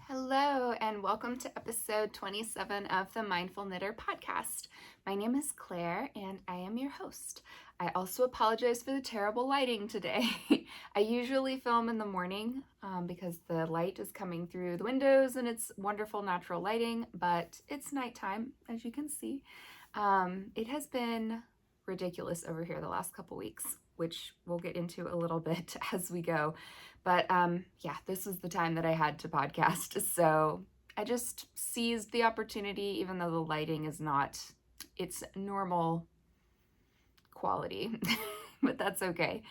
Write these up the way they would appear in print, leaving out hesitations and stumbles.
Hello, and welcome to episode 27 of the Mindful Knitter podcast. My name is Claire, and I am your host. I also apologize for the terrible lighting today. I usually film in the morning because the light is coming through the windows and it's wonderful natural lighting, but it's nighttime, as you can see. It has been ridiculous over here the last couple weeks, which we'll get into a little bit as we go. But yeah, this was the time that I had to podcast. So I just seized the opportunity, even though the lighting is not its normal quality, but that's okay.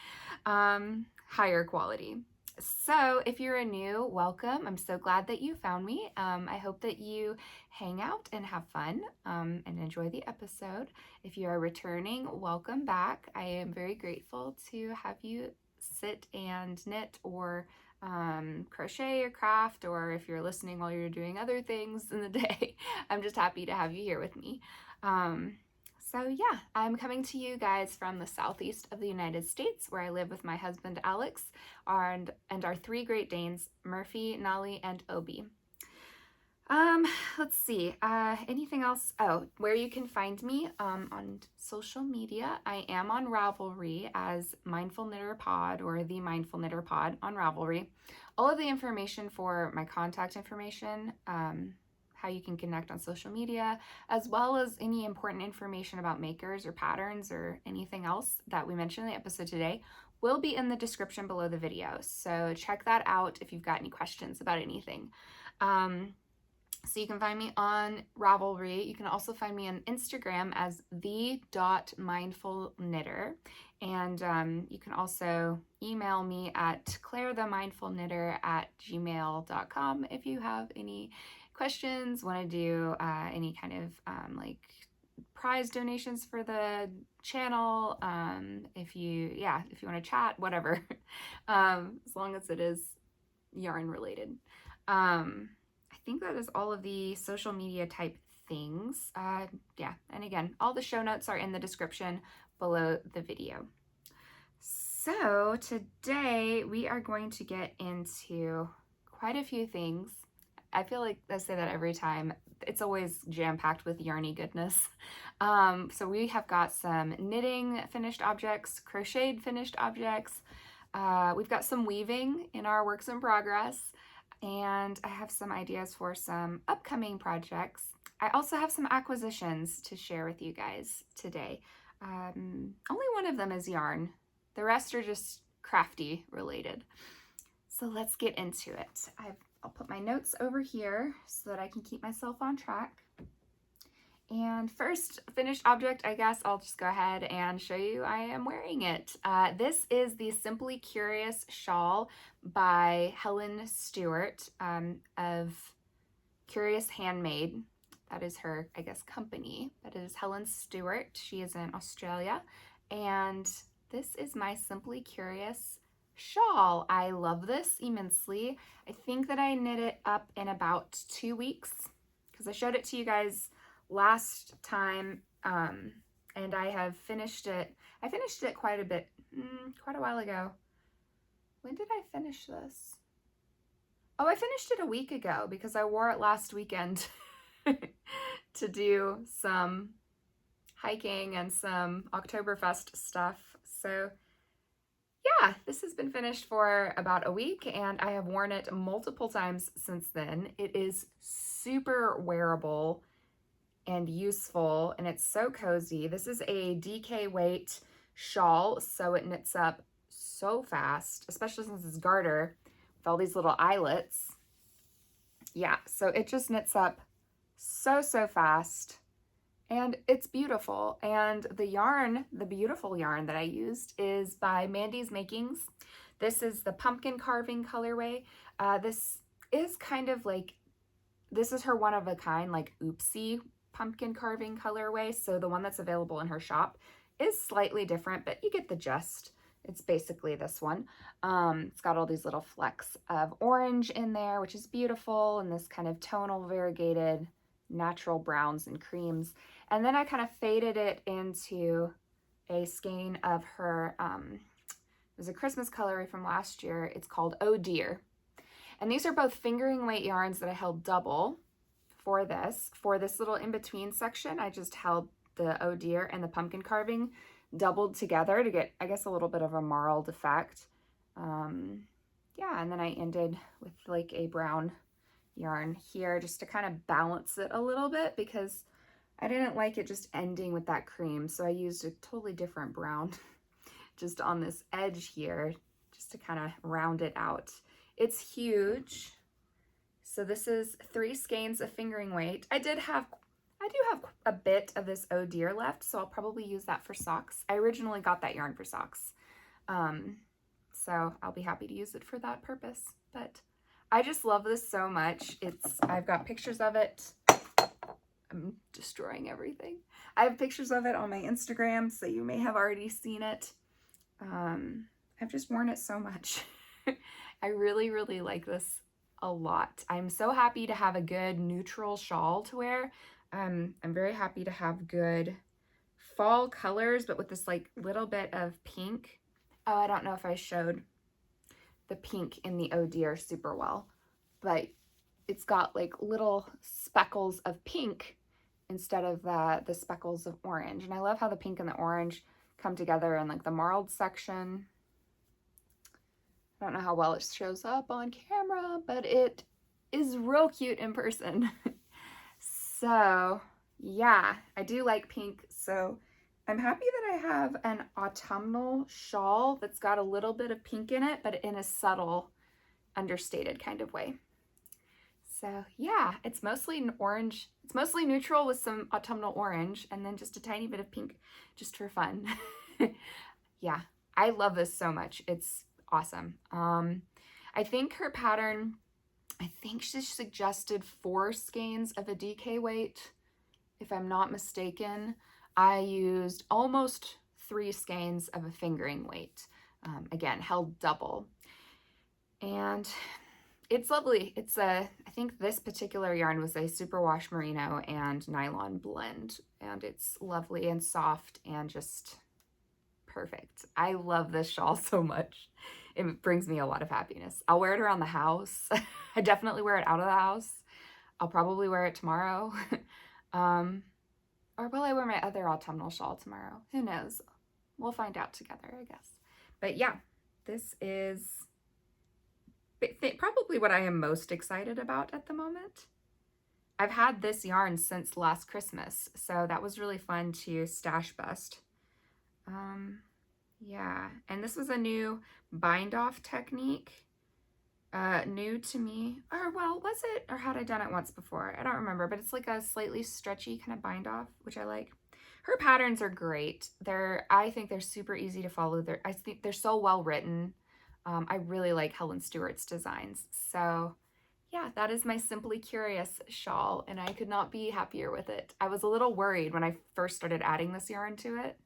Higher quality. So if you're a new, welcome. I'm so glad that you found me. I hope that you hang out and have fun and enjoy the episode. If you are returning, welcome back. I am very grateful to have you sit and knit or crochet or craft, or if you're listening while you're doing other things in the day, I'm just happy to have you here with me. So yeah, I'm coming to you guys from the southeast of the United States, where I live with my husband Alex and our three Great Danes, Murphy, Nolly, and Obi. Let's see, anything else? Oh, where you can find me on social media. I am on Ravelry as Mindful Knitter Pod, or the Mindful Knitter Pod on Ravelry. All of the information for my contact information, how you can connect on social media, as well as any important information about makers or patterns or anything else that we mentioned in the episode today, will be in the description below the video. So check that out if you've got any questions about anything. So you can find me on Ravelry. You can also find me on Instagram as the.mindfulknitter. And you can also email me at clairethemindfulknitter@gmail.com if you have any questions, want to do any kind of like prize donations for the channel, if you want to chat, whatever, as long as it is yarn related. I think that is all of the social media type things. Yeah, and again, all the show notes are in the description below the video. So today we are going to get into quite a few things. I feel like I say that every time. It's always jam-packed with yarny goodness. So we have got some knitting finished objects, crocheted finished objects. We've got some weaving in our works in progress. And I have some ideas for some upcoming projects. I also have some acquisitions to share with you guys today. Only one of them is yarn. The rest are just crafty related. So let's get into it. I'll put my notes over here so that I can keep myself on track. And first finished object, I guess I'll just go ahead and show you I am wearing it. This is the Simply Curious shawl by Helen Stewart of Curious Handmade. That is her, I guess, company. That is Helen Stewart. She is in Australia. And this is my Simply Curious shawl. I love this immensely. I think that I knit it up in about 2 weeks because I showed it to you guys last time, and I have finished it. I finished it quite a while ago. When did I finish this? Oh, I finished it a week ago because I wore it last weekend to do some hiking and some Oktoberfest stuff. So yeah, this has been finished for about a week and I have worn it multiple times since then. It is super wearable and useful, and it's so cozy. This is a DK weight shawl, so it knits up so fast, especially since it's garter with all these little eyelets. Yeah, so it just knits up so fast, and it's beautiful. And the yarn, the beautiful yarn that I used, is by Mandi's Makings. This is the pumpkin carving colorway. This is kind of like, this is her one of a kind, like oopsie pumpkin carving colorway. So the one that's available in her shop is slightly different, but you get the gist. It's basically this one. It's got all these little flecks of orange in there, which is beautiful, and this kind of tonal variegated natural browns and creams. And then I kind of faded it into a skein of her, it was a Christmas colorway from last year. It's called Oh Dear. And these are both fingering weight yarns that I held double for this. For this little in-between section, I just held the oh dear and the pumpkin carving doubled together to get, I guess, a little bit of a marled effect. Yeah, and then I ended with like a brown yarn here just to kind of balance it a little bit because I didn't like it just ending with that cream. So I used a totally different brown just on this edge here just to kind of round it out. It's huge. So this is 3 skeins of fingering weight. I do have a bit of this oh dear left, so I'll probably use that for socks. I originally got that yarn for socks. So I'll be happy to use it for that purpose. But I just love this so much. I've got pictures of it. I'm destroying everything. I have pictures of it on my Instagram, so you may have already seen it. I've just worn it so much. I really, really like this a lot. I'm so happy to have a good neutral shawl to wear. I'm very happy to have good fall colors, but with this like little bit of pink. Oh, I don't know if I showed the pink in the oh dear super well, but it's got like little speckles of pink instead of the speckles of orange. And I love how the pink and the orange come together in like the marled section. I don't know how well it shows up on camera, but it is real cute in person. So yeah, I do like pink. So I'm happy that I have an autumnal shawl that's got a little bit of pink in it, but in a subtle, understated kind of way. So yeah, it's mostly orange. It's mostly neutral with some autumnal orange and then just a tiny bit of pink just for fun. Yeah, I love this so much. It's awesome. I think her pattern, I think she suggested 4 skeins of a DK weight, if I'm not mistaken. I used almost 3 skeins of a fingering weight. Again, held double. And it's lovely. I think this particular yarn was a superwash merino and nylon blend, and it's lovely and soft and just perfect. I love this shawl so much. It brings me a lot of happiness. I'll wear it around the house. I definitely wear it out of the house. I'll probably wear it tomorrow. Or will I wear my other autumnal shawl tomorrow? Who knows? We'll find out together, I guess. But yeah, this is probably what I am most excited about at the moment. I've had this yarn since last Christmas, so that was really fun to stash bust. Yeah, and this was a new bind off technique, new to me. Or well, was it? Or had I done it once before? I don't remember, but it's like a slightly stretchy kind of bind off, which I like. Her patterns are great. I think they're super easy to follow. I think they're so well written. I really like Helen Stewart's designs. So yeah, that is my Simply Curious shawl, and I could not be happier with it. I was a little worried when I first started adding this yarn to it,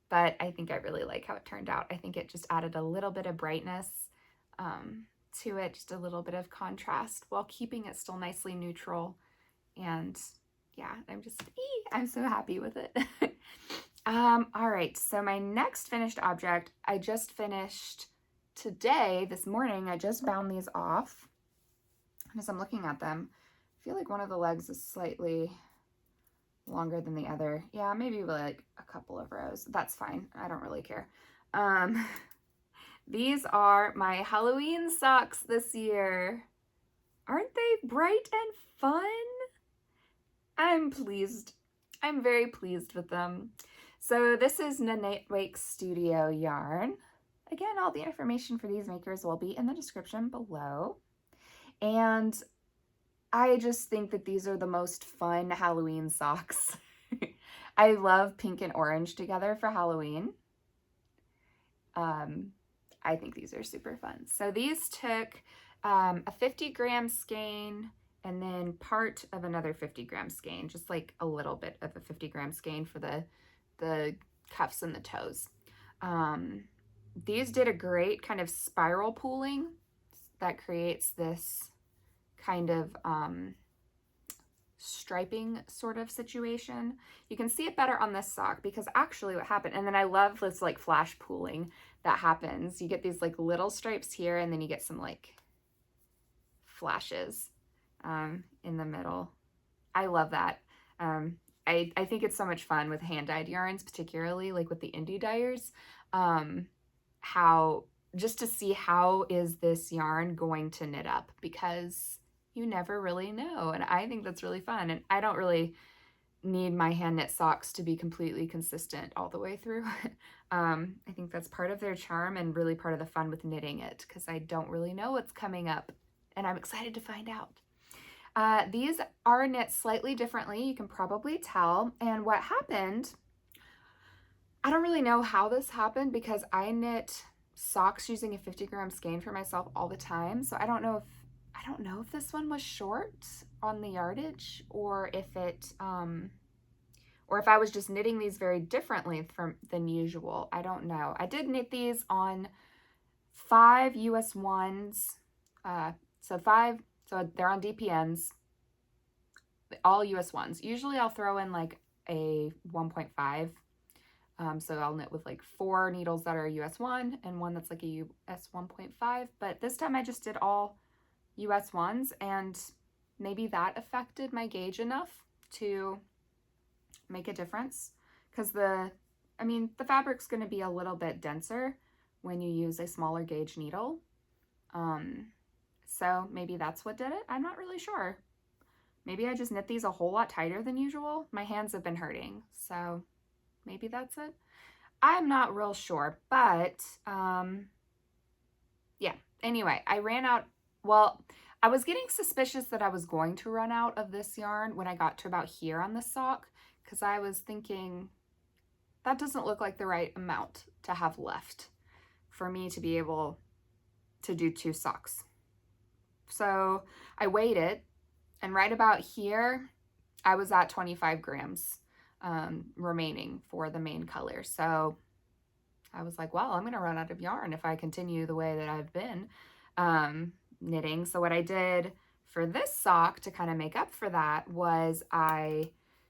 but I think I really like how it turned out. I think it just added a little bit of brightness to it, just a little bit of contrast while keeping it still nicely neutral. And yeah, I'm so happy with it. All right, so my next finished object, I just finished today, this morning. I just bound these off. And as I'm looking at them, I feel like one of the legs is slightly longer than the other. Yeah, maybe like a couple of rows. That's fine. I don't really care. These are my Halloween socks this year. Aren't they bright and fun? I'm pleased. I'm very pleased with them. So this is Nanette Studio yarn. Again, all the information for these makers will be in the description below. And I just think that these are the most fun Halloween socks. I love pink and orange together for Halloween. I think these are super fun. So these took a 50-gram skein and then part of another 50-gram skein, just like a little bit of a 50-gram skein for the cuffs and the toes. These did a great kind of spiral pooling that creates this kind of striping sort of situation. You can see it better on this sock because actually what happened, and then I love this like flash pooling that happens. You get these like little stripes here and then you get some like flashes in the middle. I love that. I think it's so much fun with hand-dyed yarns, particularly like with the indie dyers. How, just to see how is this yarn going to knit up, because you never really know. And I think that's really fun. And I don't really need my hand knit socks to be completely consistent all the way through. I think that's part of their charm and really part of the fun with knitting it, because I don't really know what's coming up and I'm excited to find out. These are knit slightly differently, you can probably tell. And what happened, I don't really know how this happened, because I knit socks using a 50-gram skein for myself all the time. So I don't know if this one was short on the yardage, or if it or if I was just knitting these very differently than usual. I don't know. I did knit these on 5 US 1s. So they're on DPNs, all US 1s. Usually I'll throw in like a 1.5. So I'll knit with like 4 needles that are US 1 and one that's like a US 1.5. But this time I just did all US 1s, and maybe that affected my gauge enough to make a difference, because the fabric's going to be a little bit denser when you use a smaller gauge needle. So maybe that's what did it. I'm not really sure. Maybe I just knit these a whole lot tighter than usual. My hands have been hurting, so maybe that's it. I'm not real sure, but yeah. Anyway, I ran out. Well, I was getting suspicious that I was going to run out of this yarn when I got to about here on the sock, because I was thinking that doesn't look like the right amount to have left for me to be able to do 2 socks. So I waited, and right about here, I was at 25 grams remaining for the main color. So I was like, well, I'm going to run out of yarn if I continue the way that I've been knitting. So what I did for this sock to kind of make up for that was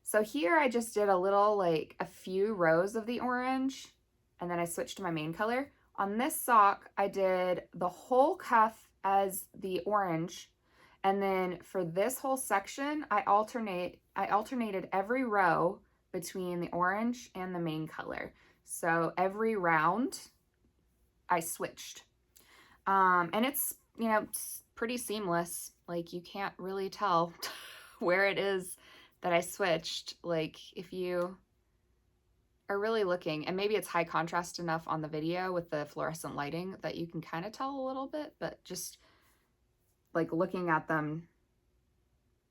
so here I just did a little, like a few rows of the orange, and then I switched to my main color. On this sock, I did the whole cuff as the orange, and then for this whole section, I alternated every row between the orange and the main color. So every round I switched. And it's, it's pretty seamless. Like, you can't really tell where it is that I switched. Like, if you are really looking, and maybe it's high contrast enough on the video with the fluorescent lighting that you can kind of tell a little bit, but just like looking at them,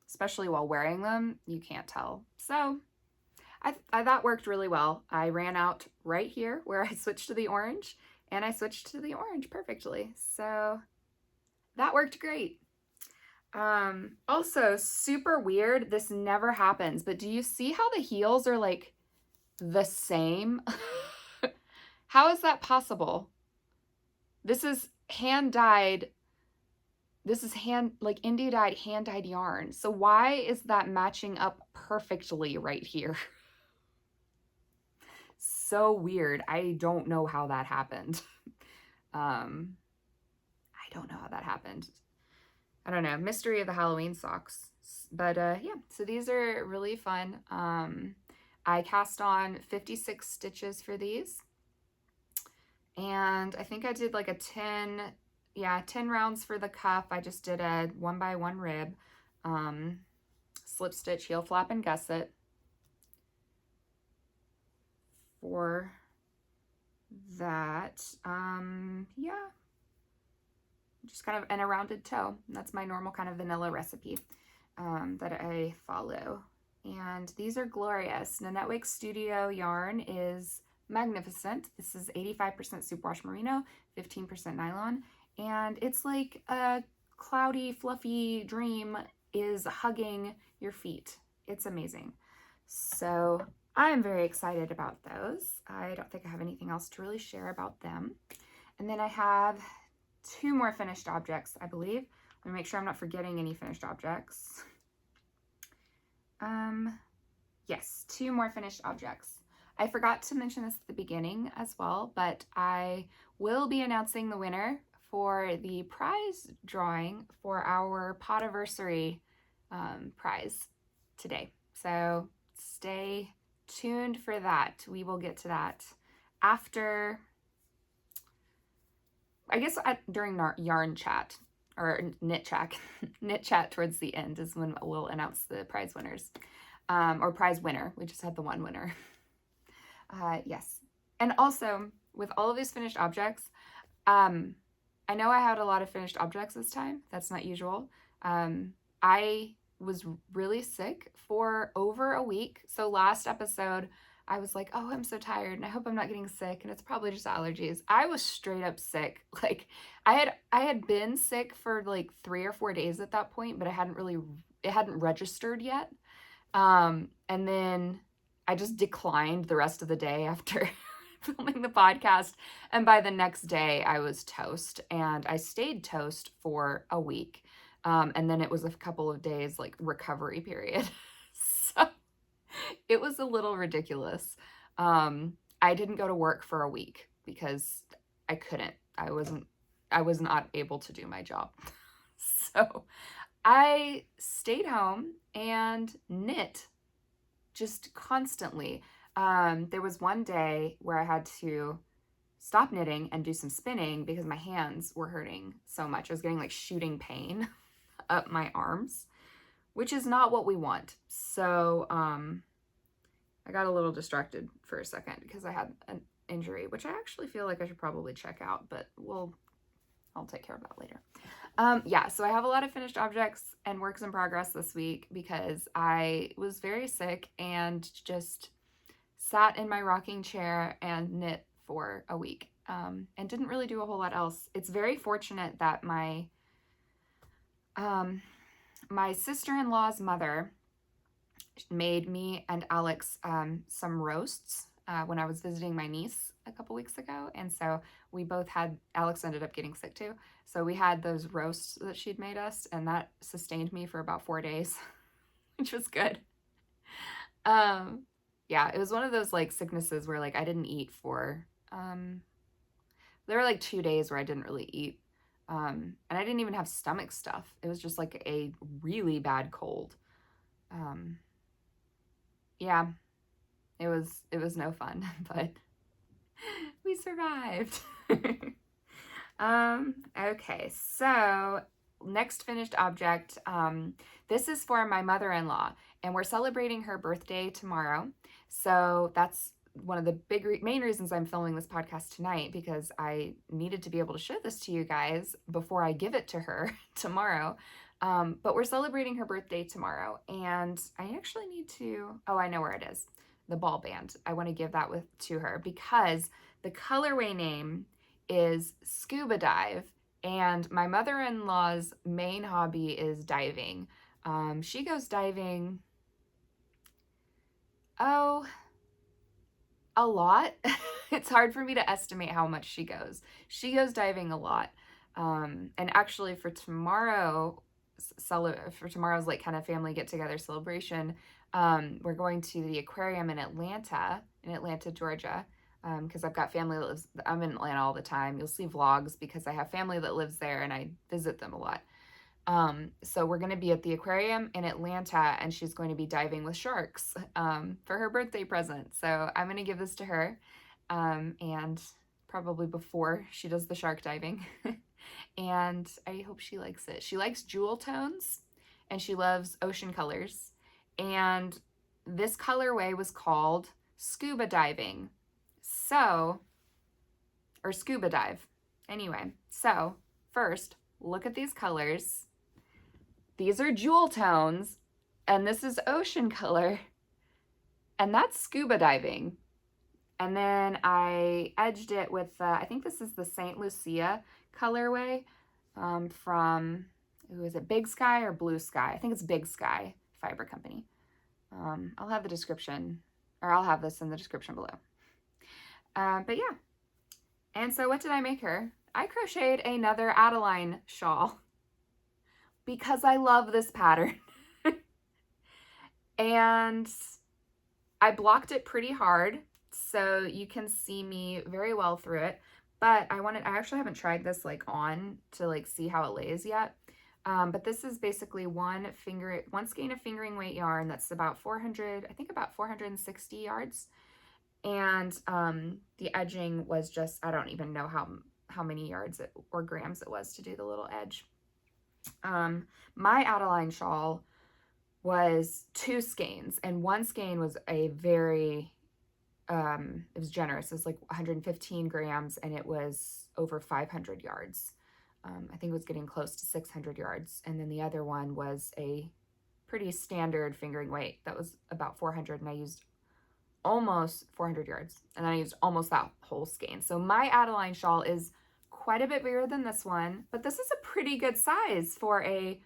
especially while wearing them, you can't tell. So I that worked really well. I ran out right here where I switched to the orange, and I switched to the orange perfectly. So that worked great. Also super weird, this never happens, but do you see how the heels are like the same? How is that possible? This is hand dyed. This is indie dyed, hand dyed yarn. So why is that matching up perfectly right here? So weird. I don't know how that happened. I don't know how that happened. I don't know. Mystery of the Halloween socks. But yeah, so these are really fun. I cast on 56 stitches for these. And I think I did like a 10 rounds for the cuff. I just did a 1x1 rib, slip stitch, heel flap, and gusset for that. Yeah, just kind of, and a rounded toe. That's my normal kind of vanilla recipe that I follow. And these are glorious. Nanette Studio yarn is magnificent. This is 85% superwash merino, 15% nylon, and it's like a cloudy, fluffy dream is hugging your feet. It's amazing. So I'm very excited about those. I don't think I have anything else to really share about them. And then I have 2 more finished objects, I believe. Let me make sure I'm not forgetting any finished objects. Yes, 2 more finished objects. I forgot to mention this at the beginning as well, but I will be announcing the winner for the prize drawing for our Podiversary prize today. So stay tuned for that. We will get to that after, I guess during our yarn chat or knit chat. Knit chat towards the end is when we'll announce the prize winners, or prize winner. We just had the one winner. Yes. And also with all of these finished objects, I know I had a lot of finished objects this time. That's not usual. I was really sick for over a week. So last episode, I was like, oh, I'm so tired and I hope I'm not getting sick. And it's probably just allergies. I was straight up sick. Like I had been sick for like 3 or 4 days at that point, but it hadn't registered yet. And then I just declined the rest of the day after filming the podcast. And by the next day I was toast, and I stayed toast for a week. And then it was a couple of days like recovery period. So it was a little ridiculous. I didn't go to work for a week because I couldn't. I was not able to do my job. So I stayed home and knit just constantly. There was one day where I had to stop knitting and do some spinning because my hands were hurting so much. I was getting like shooting pain up my arms, which is not what we want. So I got a little distracted for a second because I had an injury, which I actually feel like I should probably check out, but I'll take care of that later. Yeah, so I have a lot of finished objects and works in progress this week because I was very sick and just sat in my rocking chair and knit for a week, and didn't really do a whole lot else. It's very fortunate that my sister-in-law's mother made me and Alex some roasts when I was visiting my niece a couple weeks ago. And so we both had, Alex ended up getting sick too. So we had those roasts that she'd made us, and that sustained me for about 4 days, which was good. Yeah, it was one of those like sicknesses where like I didn't eat for, there were like 2 days where I didn't really eat. And I didn't even have stomach stuff. It was just like a really bad cold. Yeah, it was no fun, but we survived. Okay, so next finished object. This is for my mother-in-law, and we're celebrating her birthday tomorrow. So that's one of the main reasons I'm filming this podcast tonight, because I needed to be able to show this to you guys before I give it to her tomorrow. But we're celebrating her birthday tomorrow, and I actually need to, oh, I know where it is. The ball band. I want to give that to her because the colorway name is Scuba Dive, and my mother-in-law's main hobby is diving. She goes diving, a lot. It's hard for me to estimate how much she goes. She goes diving a lot. And actually for tomorrow's like kind of family get-together celebration, we're going to the aquarium in Atlanta, Georgia, because I've got family that lives, I'm in Atlanta all the time. You'll see vlogs because I have family that lives there and I visit them a lot. So we're going to be at the aquarium in Atlanta, and she's going to be diving with sharks for her birthday present. So I'm going to give this to her, and probably before she does the shark diving. And I hope she likes it. She likes jewel tones and she loves ocean colors. And this colorway was called Scuba Diving. So, or Scuba Dive. Anyway, so first, look at these colors. These are jewel tones, and this is ocean color, and that's Scuba Diving. And then I edged it with, I think this is the St. Lucia colorway from, who is it, Big Sky or Blue Sky? I think it's Big Sky Fiber Company. I'll have the description, or I'll have this in the description below. But yeah. And so what did I make her? I crocheted another Adeline shawl because I love this pattern. And I blocked it pretty hard, so you can see me very well through it. but I actually haven't tried this like on to like see how it lays yet. But this is basically one skein of fingering weight yarn that's about 400, I think about 460 yards. And the edging was just, I don't even know how many yards or grams it was to do the little edge. My Adeline shawl was 2 skeins, and 1 skein was a very, it was generous. It was like 115 grams, and it was over 500 yards. I think it was getting close to 600 yards. And then the other one was a pretty standard fingering weight that was about 400, and I used almost 400 yards, and then I used almost that whole skein. So my Adeline shawl is quite a bit bigger than this one, but this is a pretty good size for a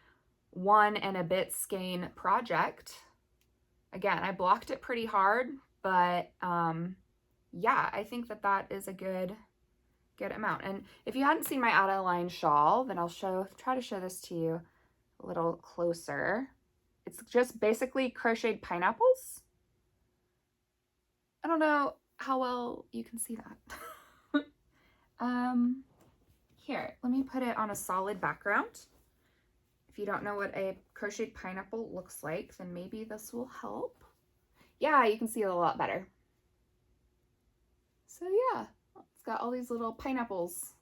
1 and a bit skein project. Again, I blocked it pretty hard, but yeah, I think that is a good amount. And if you hadn't seen my Adeline shawl, then I'll try to show this to you a little closer. It's just basically crocheted pineapples. I don't know how well you can see that. Here, let me put it on a solid background. If you don't know what a crocheted pineapple looks like, then maybe this will help. Yeah, you can see it a lot better. So yeah, it's got all these little pineapples.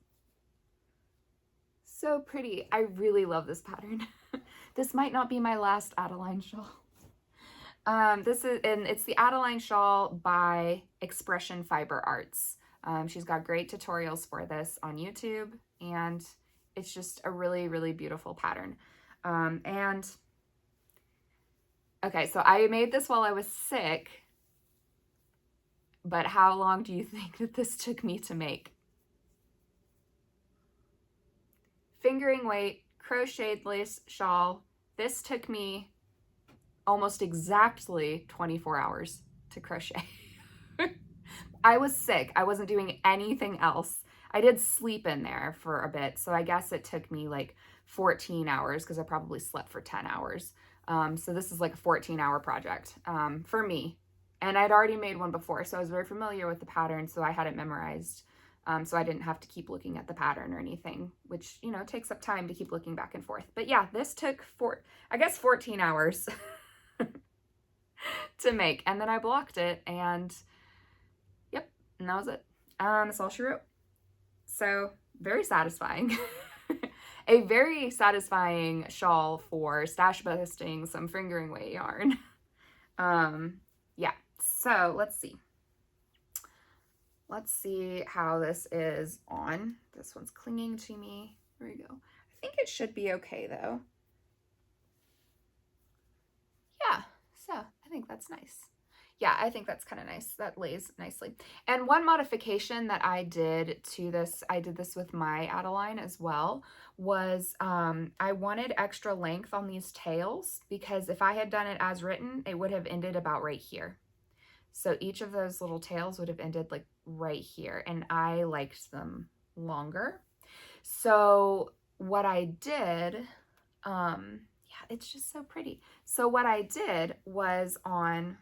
So pretty. I really love this pattern. This might not be my last Adeline shawl. It's the Adeline shawl by Expression Fiber Arts. She's got great tutorials for this on YouTube, and it's just a really, really beautiful pattern. And okay, so I made this while I was sick, but how long do you think that this took me to make? Fingering weight, crocheted lace shawl. This took me almost exactly 24 hours to crochet. I was sick. I wasn't doing anything else. I did sleep in there for a bit, so I guess it took me like 14 hours because I probably slept for 10 hours. So this is like a 14-hour project for me. And I'd already made one before, so I was very familiar with the pattern, so I had it memorized. So I didn't have to keep looking at the pattern or anything, which, you know, takes up time to keep looking back and forth. But yeah, this took 14 hours to make. And then I blocked it, and yep, and that was it. That's all she wrote. So very satisfying. A very satisfying shawl for stash busting some fingering weight yarn. Yeah, so let's see. Let's see how this is on. This one's clinging to me. There we go. I think it should be okay though. Yeah, so I think that's nice. Yeah, I think that's kind of nice. That lays nicely. And one modification that I did to this, I did this with my Adeline as well, was I wanted extra length on these tails, because if I had done it as written, it would have ended about right here. So each of those little tails would have ended like right here, and I liked them longer. So what I did, yeah, it's just so pretty. So what I did was on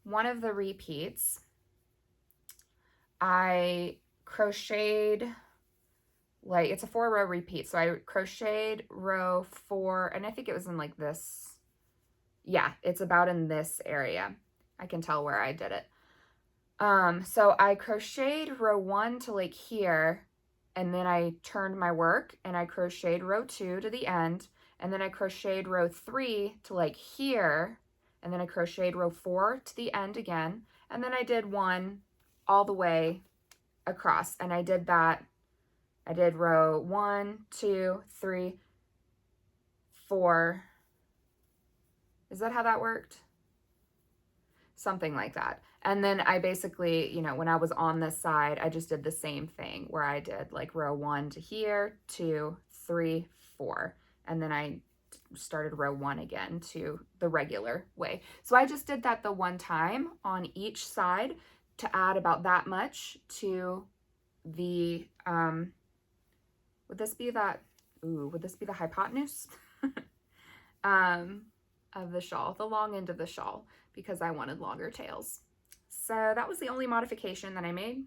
one of the repeats, I crocheted, like, it's a 4-row repeat. So I crocheted row 4, and I think it was in like this. Yeah, it's about in this area. I can tell where I did it. So I crocheted row 1 to like here, and then I turned my work and I crocheted row 2 to the end, and then I crocheted row 3 to like here, and then I crocheted row 4 to the end again, and then I did 1 all the way across, and I did that. I did row 1, 2, 3, 4. Is that how that worked? Something like that. And then I basically, you know, when I was on this side, I just did the same thing where I did like row 1 to here, 2, 3, 4. And then I started row 1 again to the regular way. So I just did that the one time on each side to add about that much to the, would this be the hypotenuse of the shawl, the long end of the shawl, because I wanted longer tails. So that was the only modification that I made.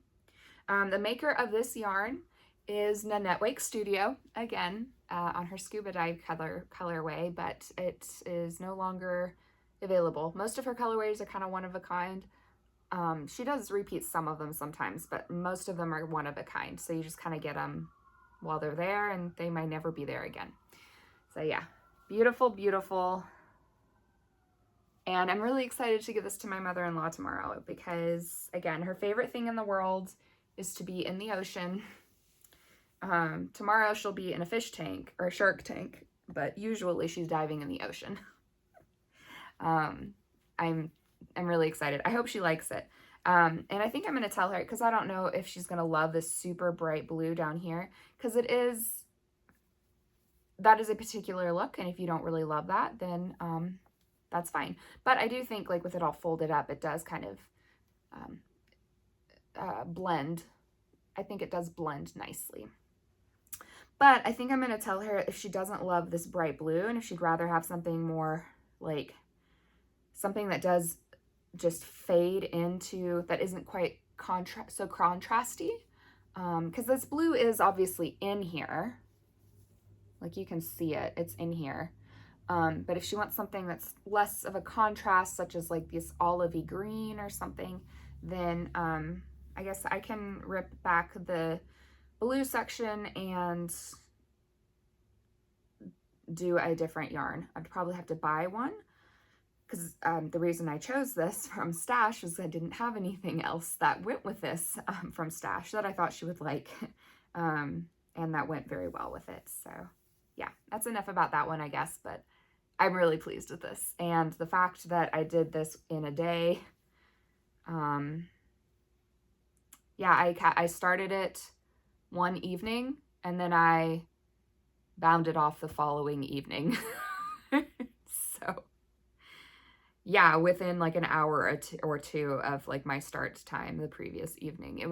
The maker of this yarn is Nanette Wake Studio, again, on her scuba dive colorway, but it is no longer available. Most of her colorways are kind of one of a kind. She does repeat some of them sometimes, but most of them are one of a kind. So you just kind of get them while they're there, and they might never be there again. So yeah, beautiful, beautiful. And I'm really excited to give this to my mother-in-law tomorrow because, again, her favorite thing in the world is to be in the ocean. Tomorrow she'll be in a fish tank or a shark tank, but usually she's diving in the ocean. I'm really excited. I hope she likes it. And I think I'm going to tell her, because I don't know if she's going to love this super bright blue down here, because that is a particular look, and if you don't really love that, then that's fine. But I do think, like, with it all folded up, it does kind of blend. I think it does blend nicely. But I think I'm going to tell her if she doesn't love this bright blue, and if she'd rather have something more, like, something that does just fade into, that isn't quite so contrasty. Because this blue is obviously in here. Like, you can see it, it's in here. But if she wants something that's less of a contrast, such as like this olivey green or something, then I guess I can rip back the blue section and do a different yarn. I'd probably have to buy one, because the reason I chose this from Stash was I didn't have anything else that went with this from Stash that I thought she would like. And that went very well with it. So yeah, that's enough about that one, I guess, but I'm really pleased with this. And the fact that I did this in a day, yeah, I started it one evening and then I bound it off the following evening. So yeah, within like an hour or two of like my start time the previous evening,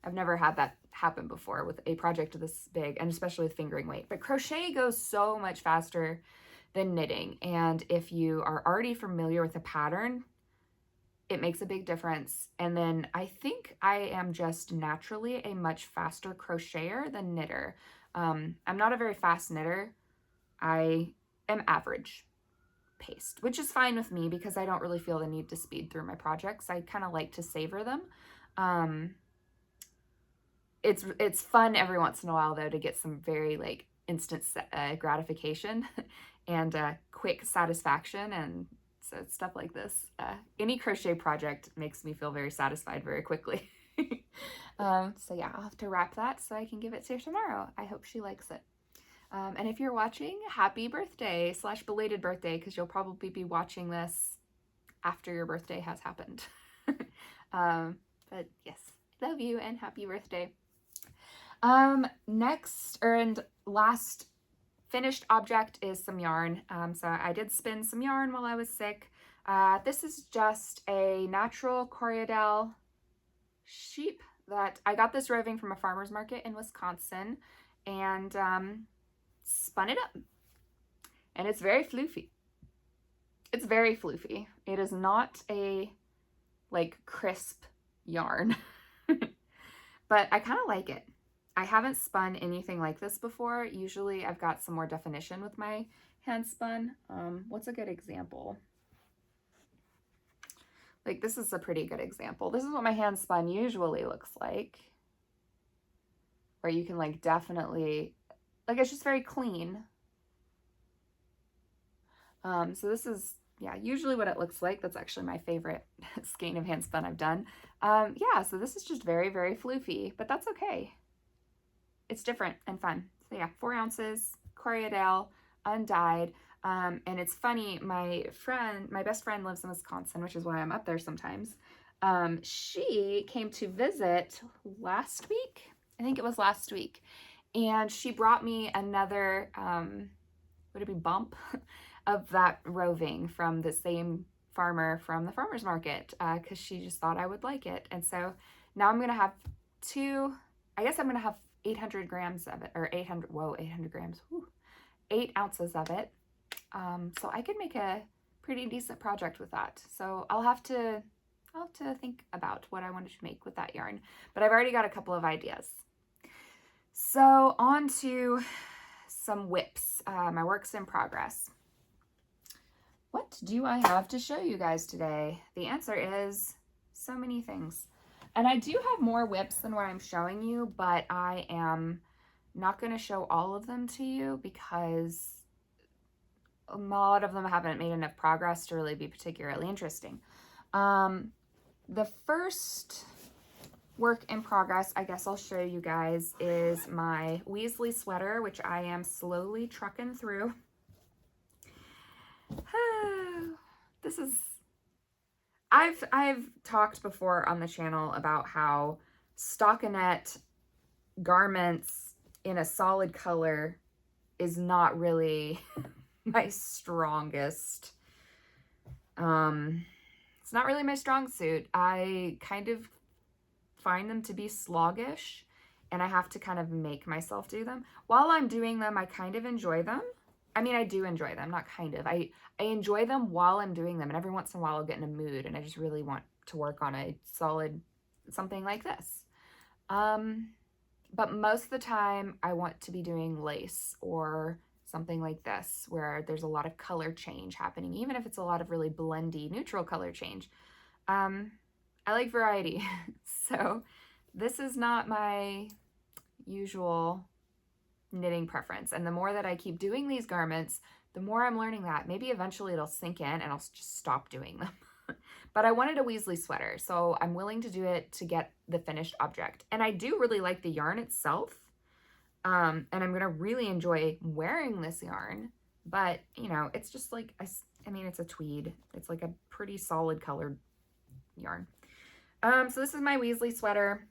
I've never had that happen before with a project this big, and especially with fingering weight. But crochet goes so much faster than knitting. And if you are already familiar with the pattern, it makes a big difference. And then I think I am just naturally a much faster crocheter than knitter. I'm not a very fast knitter. I am average paced, which is fine with me because I don't really feel the need to speed through my projects. I kind of like to savor them. It's fun every once in a while, though, to get some very like instant gratification and quick satisfaction. And so stuff like this, any crochet project makes me feel very satisfied very quickly. So yeah, I'll have to wrap that so I can give it to her tomorrow. I hope she likes it. And if you're watching, happy birthday / belated birthday, because you'll probably be watching this after your birthday has happened. But yes, love you and happy birthday. Next and last finished object is some yarn. So I did spin some yarn while I was sick. This is just a natural Corriedale sheep that I got this roving from a farmer's market in Wisconsin, and spun it up. And it's very floofy. It's very floofy. It is not a like crisp yarn, but I kind of like it. I haven't spun anything like this before. Usually I've got some more definition with my hand spun. What's a good example? Like, this is a pretty good example. This is what my hand spun usually looks like. Where you can like definitely, like, it's just very clean. So this is, yeah, usually what it looks like. That's actually my favorite skein of hand spun I've done. Yeah, so this is just very, very floofy, but that's okay. It's different and fun. So yeah, 4 ounces, Corriedale, undyed. And it's funny, my best friend lives in Wisconsin, which is why I'm up there sometimes. She came to visit last week. I think it was last week. And she brought me another, would it be bump of that roving from the same farmer from the farmer's market, because she just thought I would like it. And so now I'm going to have 800 grams of it, or 800 grams, 8 ounces of it. So I could make a pretty decent project with that. So I'll have to I'll have to think about what I wanted to make with that yarn, but I've already got a couple of ideas. So on to some whips, my works in progress. What do I have to show you guys today? The answer is so many things. And I do have more whips than what I'm showing you, but I am not going to show all of them to you because a lot of them haven't made enough progress to really be particularly interesting. The first work in progress, I guess I'll show you guys, is my Weasley sweater, which I am slowly trucking through. This is, I've talked before on the channel about how stockinette garments in a solid color is not really my strongest. It's not really my strong suit. I kind of find them to be sluggish, and I have to kind of make myself do them. While I'm doing them, I kind of enjoy them. I mean, I do enjoy them, not kind of. I enjoy them while I'm doing them, and every once in a while I'll get in a mood and I just really want to work on a solid something like this. But most of the time I want to be doing lace or something like this where there's a lot of color change happening, even if it's a lot of really blendy neutral color change. I like variety. So this is not my usual knitting preference. And the more that I keep doing these garments, the more I'm learning that. Maybe eventually it'll sink in and I'll just stop doing them. But I wanted a Weasley sweater, so I'm willing to do it to get the finished object. And I do really like the yarn itself. And I'm going to really enjoy wearing this yarn. But, you know, it's just like, I mean, it's a tweed. It's like a pretty solid colored yarn. So this is my Weasley sweater.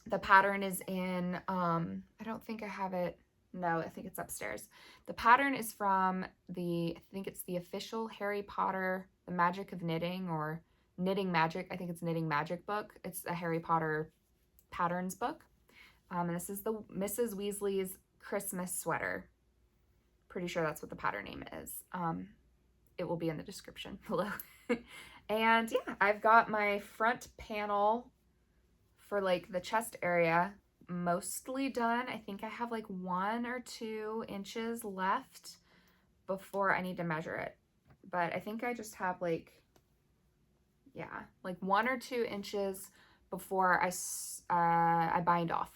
The pattern is in, I don't think I have it. No, I think it's upstairs. The pattern is from I think it's the official Harry Potter, The Magic of Knitting, or Knitting Magic. I think it's Knitting Magic book. It's a Harry Potter patterns book. And this is the Mrs. Weasley's Christmas sweater. Pretty sure that's what the pattern name is. It will be in the description below. And yeah, I've got my front panel for like the chest area mostly done. I think I have like 1 or 2 inches left before I need to measure it. But I think I just have like, yeah, like 1 or 2 inches before I bind off.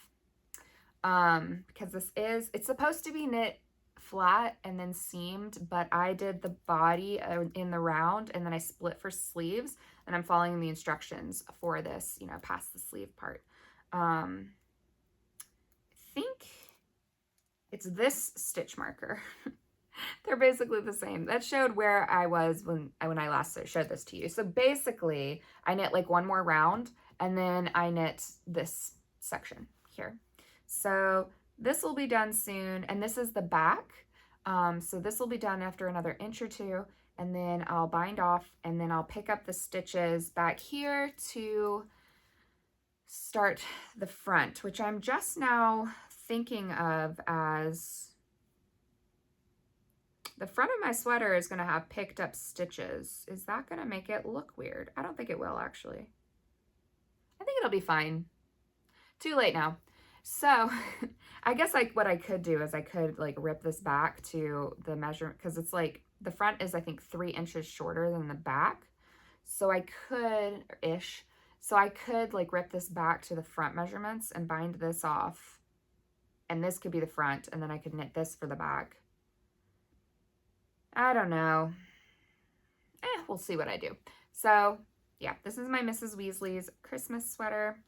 Because it's supposed to be knit flat and then seamed, but I did the body in the round and then I split for sleeves, and I'm following the instructions for this, you know, past the sleeve part. I think it's this stitch marker. They're basically the same. That showed where I was when I last showed this to you. So basically I knit like 1 more round and then I knit this section here. So this will be done soon, and this is the back. So this will be done after another inch or 2, and then I'll bind off, and then I'll pick up the stitches back here to start the front, which I'm just now thinking of as the front of my sweater is going to have picked up stitches. Is that going to make it look weird? I don't think it will, actually. I think it'll be fine. Too late now. So I guess like what I could do is I could like rip this back to the measurement, because it's like the front is I think 3 inches shorter than the back. So I could like rip this back to the front measurements and bind this off, and this could be the front, and then I could knit this for the back. I don't know. We'll see what I do. So yeah, this is my Mrs. Weasley's Christmas sweater.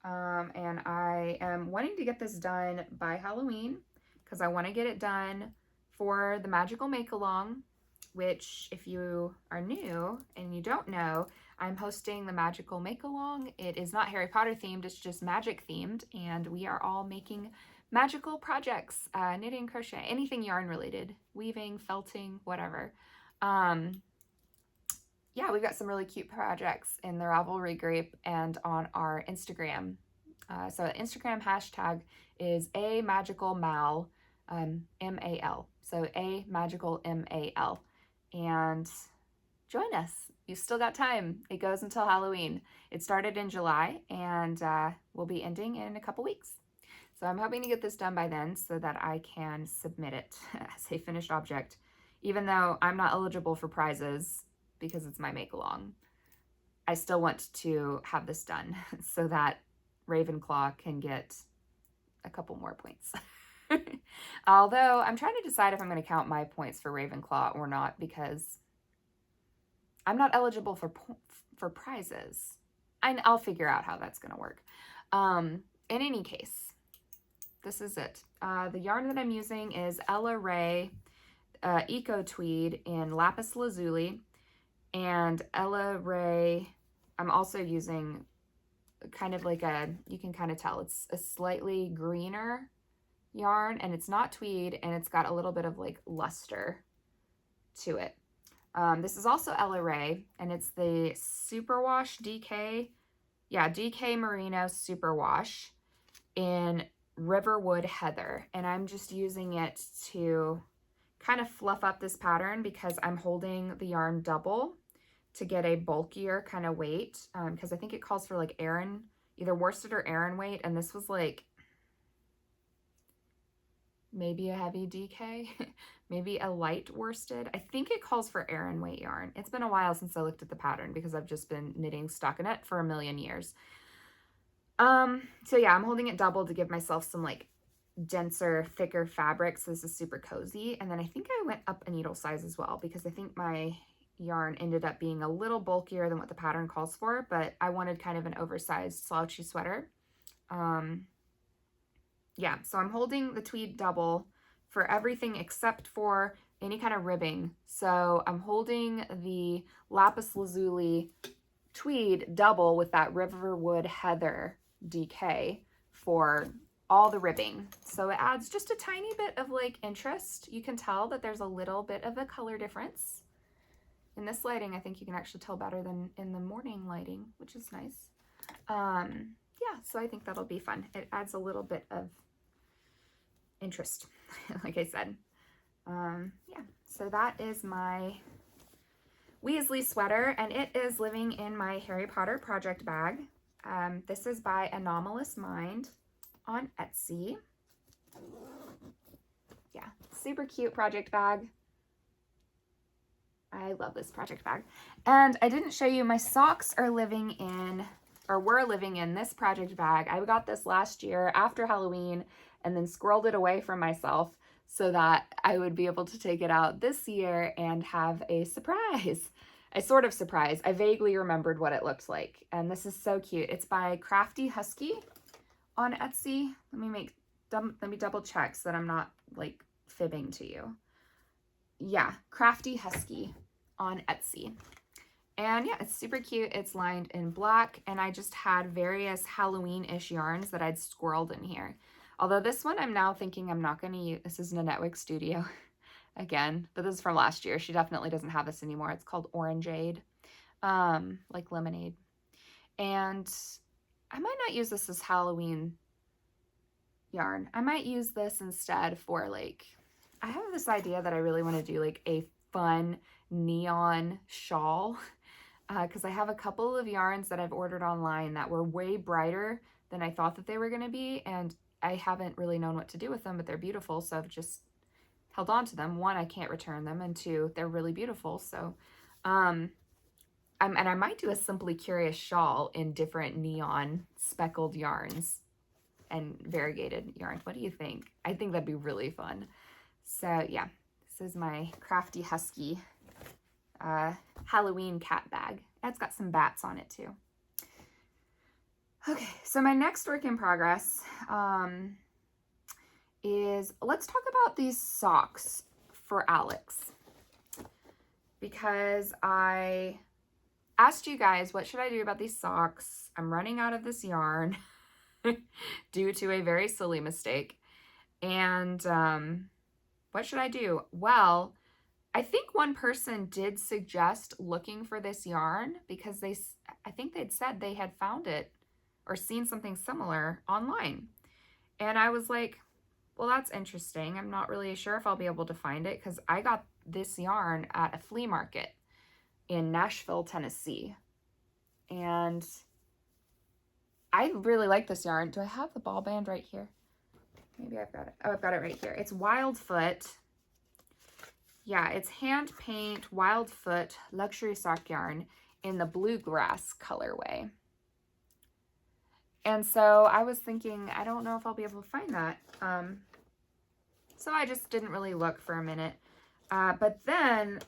And I am wanting to get this done by Halloween because I want to get it done for the Magical Make-Along, which if you are new and you don't know, I'm hosting the Magical Make-Along. It is not Harry Potter themed, it's just magic themed, and we are all making magical projects, knitting, crochet, anything yarn related, weaving, felting, whatever. Yeah, we've got some really cute projects in the Ravelry group and on our Instagram. So the Instagram hashtag is amagicalmal, M-A-L. So amagicalmal. And join us. you still got time. It goes until Halloween. It started in July and will be ending in a couple weeks. So I'm hoping to get this done by then so that I can submit it as a finished object, even though I'm not eligible for prizes because it's my make-along. I still want to have this done so that Ravenclaw can get a couple more points. Although I'm trying to decide if I'm going to count my points for Ravenclaw or not, because I'm not eligible for prizes. I'll figure out how that's going to work. In any case, this is it. The yarn that I'm using is Ella Ray Eco Tweed in Lapis Lazuli, and Ella Ray, I'm also using kind of like you can kind of tell it's a slightly greener yarn, and it's not tweed, and it's got a little bit of like luster to it. This is also Ella Ray, and it's the Superwash DK, DK Merino Superwash in Riverwood Heather, and I'm just using it to kind of fluff up this pattern because I'm holding the yarn double to get a bulkier kind of weight, because I think it calls for like Aran, either worsted or Aran weight, and this was like maybe a heavy DK, maybe a light worsted. I think it calls for Aran weight yarn. It's been a while since I looked at the pattern because I've just been knitting stockinette for a million years. So yeah, I'm holding it double to give myself some like denser, thicker fabric, so this is super cozy. And then I think I went up a needle size as well because I think my yarn ended up being a little bulkier than what the pattern calls for, but I wanted kind of an oversized slouchy sweater. Yeah, so I'm holding the tweed double for everything except for any kind of ribbing. So I'm holding the Lapis Lazuli tweed double with that Riverwood Heather DK for all the ribbing. So it adds just a tiny bit of like interest. You can tell that there's a little bit of a color difference. In this lighting, I think you can actually tell better than in the morning lighting, which is nice. Yeah, so I think that'll be fun. It adds a little bit of interest, like I said. Yeah, so that is my Weasley sweater, and it is living in my Harry Potter project bag. This is by Anomalous Mind on Etsy. Yeah, super cute project bag. I love this project bag. And I didn't show you, my socks are living in, or were living in this project bag. I got this last year after Halloween and then squirreled it away from myself so that I would be able to take it out this year and have a surprise. A sort of surprise. I vaguely remembered what it looked like. And this is so cute. It's by Crafty Husky on Etsy. Let me double check so that I'm not like fibbing to you. Yeah, Crafty Husky on Etsy. And yeah, it's super cute. It's lined in black, and I just had various Halloween-ish yarns that I'd squirreled in here. Although this one I'm now thinking I'm not going to use. This is Nanette Studio again, but this is from last year. She definitely doesn't have this anymore. It's called Orangeade, like lemonade. And I might not use this as Halloween yarn. I might use this instead for like, I have this idea that I really want to do like a fun neon shawl, because I have a couple of yarns that I've ordered online that were way brighter than I thought that they were going to be, and I haven't really known what to do with them, but they're beautiful, so I've just held on to them. One, I can't return them, and two, they're really beautiful. So and I might do a Simply Curious shawl in different neon speckled yarns and variegated yarns. What do you think? I think that'd be really fun. So yeah, this is my Crafty Husky Halloween cat bag. It's got some bats on it too. Okay, so my next work in progress is, let's talk about these socks for Alex, because I asked you guys, what should I do about these socks? I'm running out of this yarn due to a very silly mistake. And what should I do? Well, I think one person did suggest looking for this yarn because I think they'd said they had found it or seen something similar online. And I was like, well, that's interesting. I'm not really sure if I'll be able to find it because I got this yarn at a flea market. in Nashville, Tennessee. And I really like this yarn. Do I have the ball band right here? Maybe I've got it. Oh, I've got it right here. It's Wildfoote. Yeah, it's hand paint Wildfoote luxury sock yarn in the Bluegrass colorway. And so I was thinking, I don't know if I'll be able to find that. So I just didn't really look for a minute. But then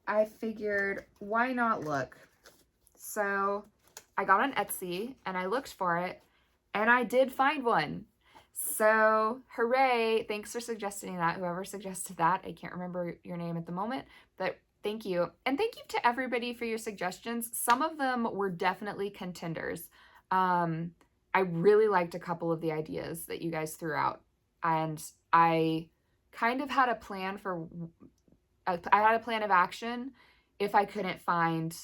I figured, why not look? So I got on Etsy and I looked for it and I did find one. So hooray, thanks for suggesting that. Whoever suggested that, I can't remember your name at the moment, but thank you. And thank you to everybody for your suggestions. Some of them were definitely contenders. I really liked a couple of the ideas that you guys threw out. And I kind of had a plan I had a plan of action if I couldn't find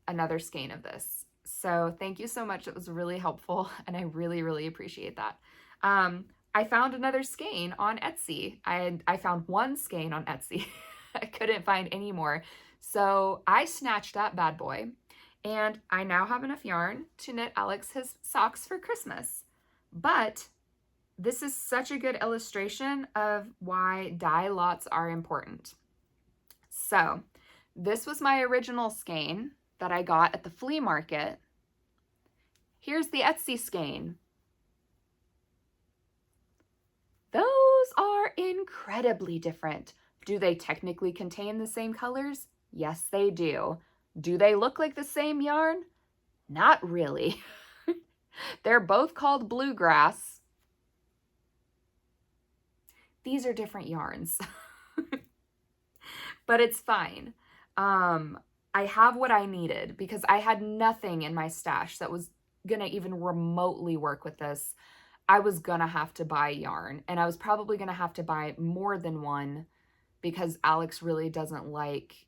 another skein of this. So thank you so much. It was really helpful and I really, really appreciate that. I found another skein on Etsy. I found one skein on Etsy. I couldn't find any more. So I snatched that bad boy and I now have enough yarn to knit Alex his socks for Christmas. But this is such a good illustration of why dye lots are important. So this was my original skein that I got at the flea market. Here's the Etsy skein. Those are incredibly different. Do they technically contain the same colors? Yes, they do. Do they look like the same yarn? Not really. They're both called Bluegrass. These are different yarns. But it's fine. I have what I needed because I had nothing in my stash that was gonna even remotely work with this. I was gonna have to buy yarn, and I was probably gonna have to buy more than one because Alex really doesn't like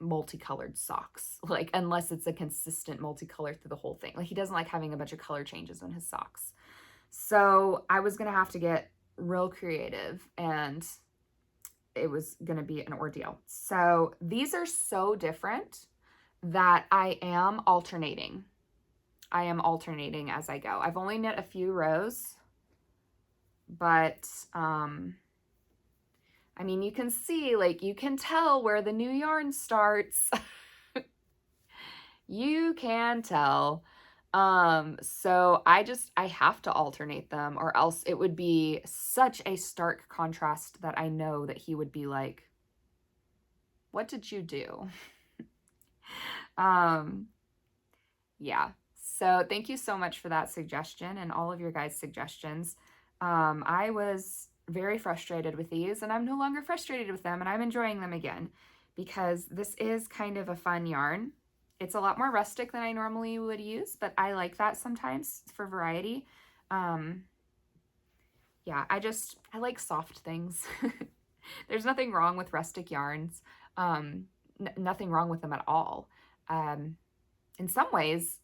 multicolored socks, like unless it's a consistent multicolor through the whole thing. Like he doesn't like having a bunch of color changes in his socks. So I was gonna have to get real creative and it was gonna be an ordeal. So these are so different that I am alternating. I am alternating as I go. I've only knit a few rows, but I mean, you can see, like, you can tell where the new yarn starts. You can tell. So I have to alternate them or else it would be such a stark contrast that I know that he would be like, what did you do? Yeah. So thank you so much for that suggestion and all of your guys' suggestions. I was very frustrated with these and I'm no longer frustrated with them and I'm enjoying them again because this is kind of a fun yarn. It's a lot more rustic than I normally would use, but I like that sometimes for variety. Yeah, I like soft things. There's nothing wrong with rustic yarns. Nothing wrong with them at all. In some ways,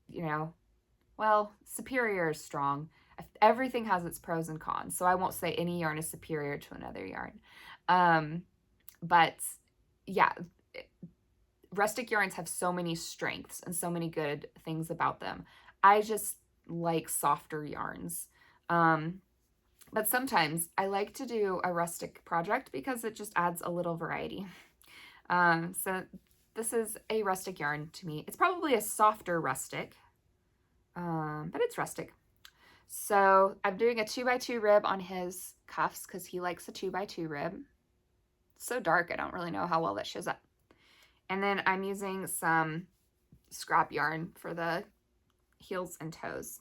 you know, well, superior is strong. Everything has its pros and cons, so I won't say any yarn is superior to another yarn. But yeah, rustic yarns have so many strengths and so many good things about them. I just like softer yarns. But sometimes I like to do a rustic project because it just adds a little variety. So this is a rustic yarn to me. It's probably a softer rustic, but it's rustic. So I'm doing a 2x2 rib on his cuffs because he likes a 2x2 rib. It's so dark, I don't really know how well that shows up. And then I'm using some scrap yarn for the heels and toes.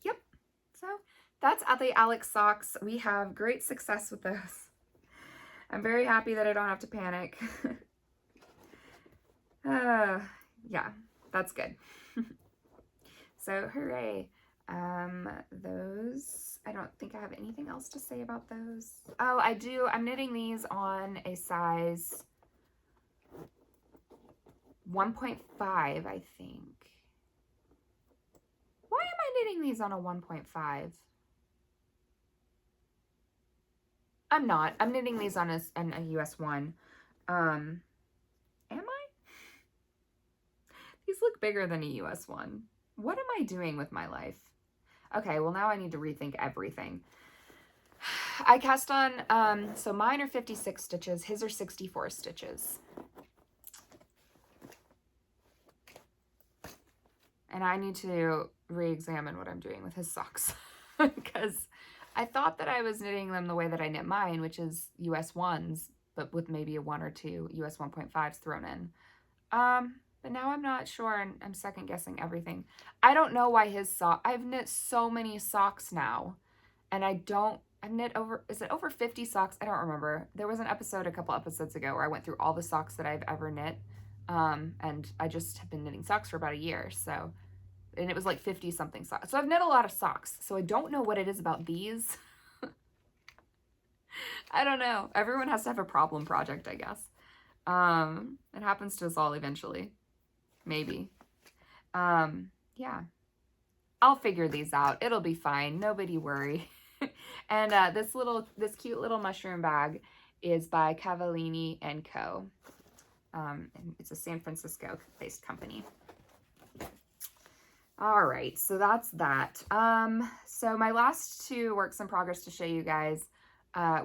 Yep. So that's the Alex socks. We have great success with those. I'm very happy that I don't have to panic. Yeah, that's good. So hooray. Those, I don't think I have anything else to say about those. Oh, I do. I'm knitting these on a size 1.5, I think. Why am I knitting these on a 1.5? I'm not. I'm knitting these on a US 1. And These look bigger than a US one. What am I doing with my life? Okay, well now I need to rethink everything. I cast on, so mine are 56 stitches, his are 64 stitches. And I need to re-examine what I'm doing with his socks because I thought that I was knitting them the way that I knit mine, which is US 1s, but with maybe a 1 or 2 US 1.5s thrown in. But now I'm not sure, and I'm second guessing everything. I don't know why his I've knit so many socks now, and I've knit over, is it over 50 socks? I don't remember. There was an episode a couple episodes ago where I went through all the socks that I've ever knit, and I just have been knitting socks for about a year, so, and it was like 50 something socks. So I've knit a lot of socks, so I don't know what it is about these. I don't know. Everyone has to have a problem project, I guess. It happens to us all eventually. Maybe. Yeah. I'll figure these out. It'll be fine. Nobody worry. And this cute little mushroom bag is by Cavallini and Co. And it's a San Francisco based company. All right, so that's that. So my last two works in progress to show you guys.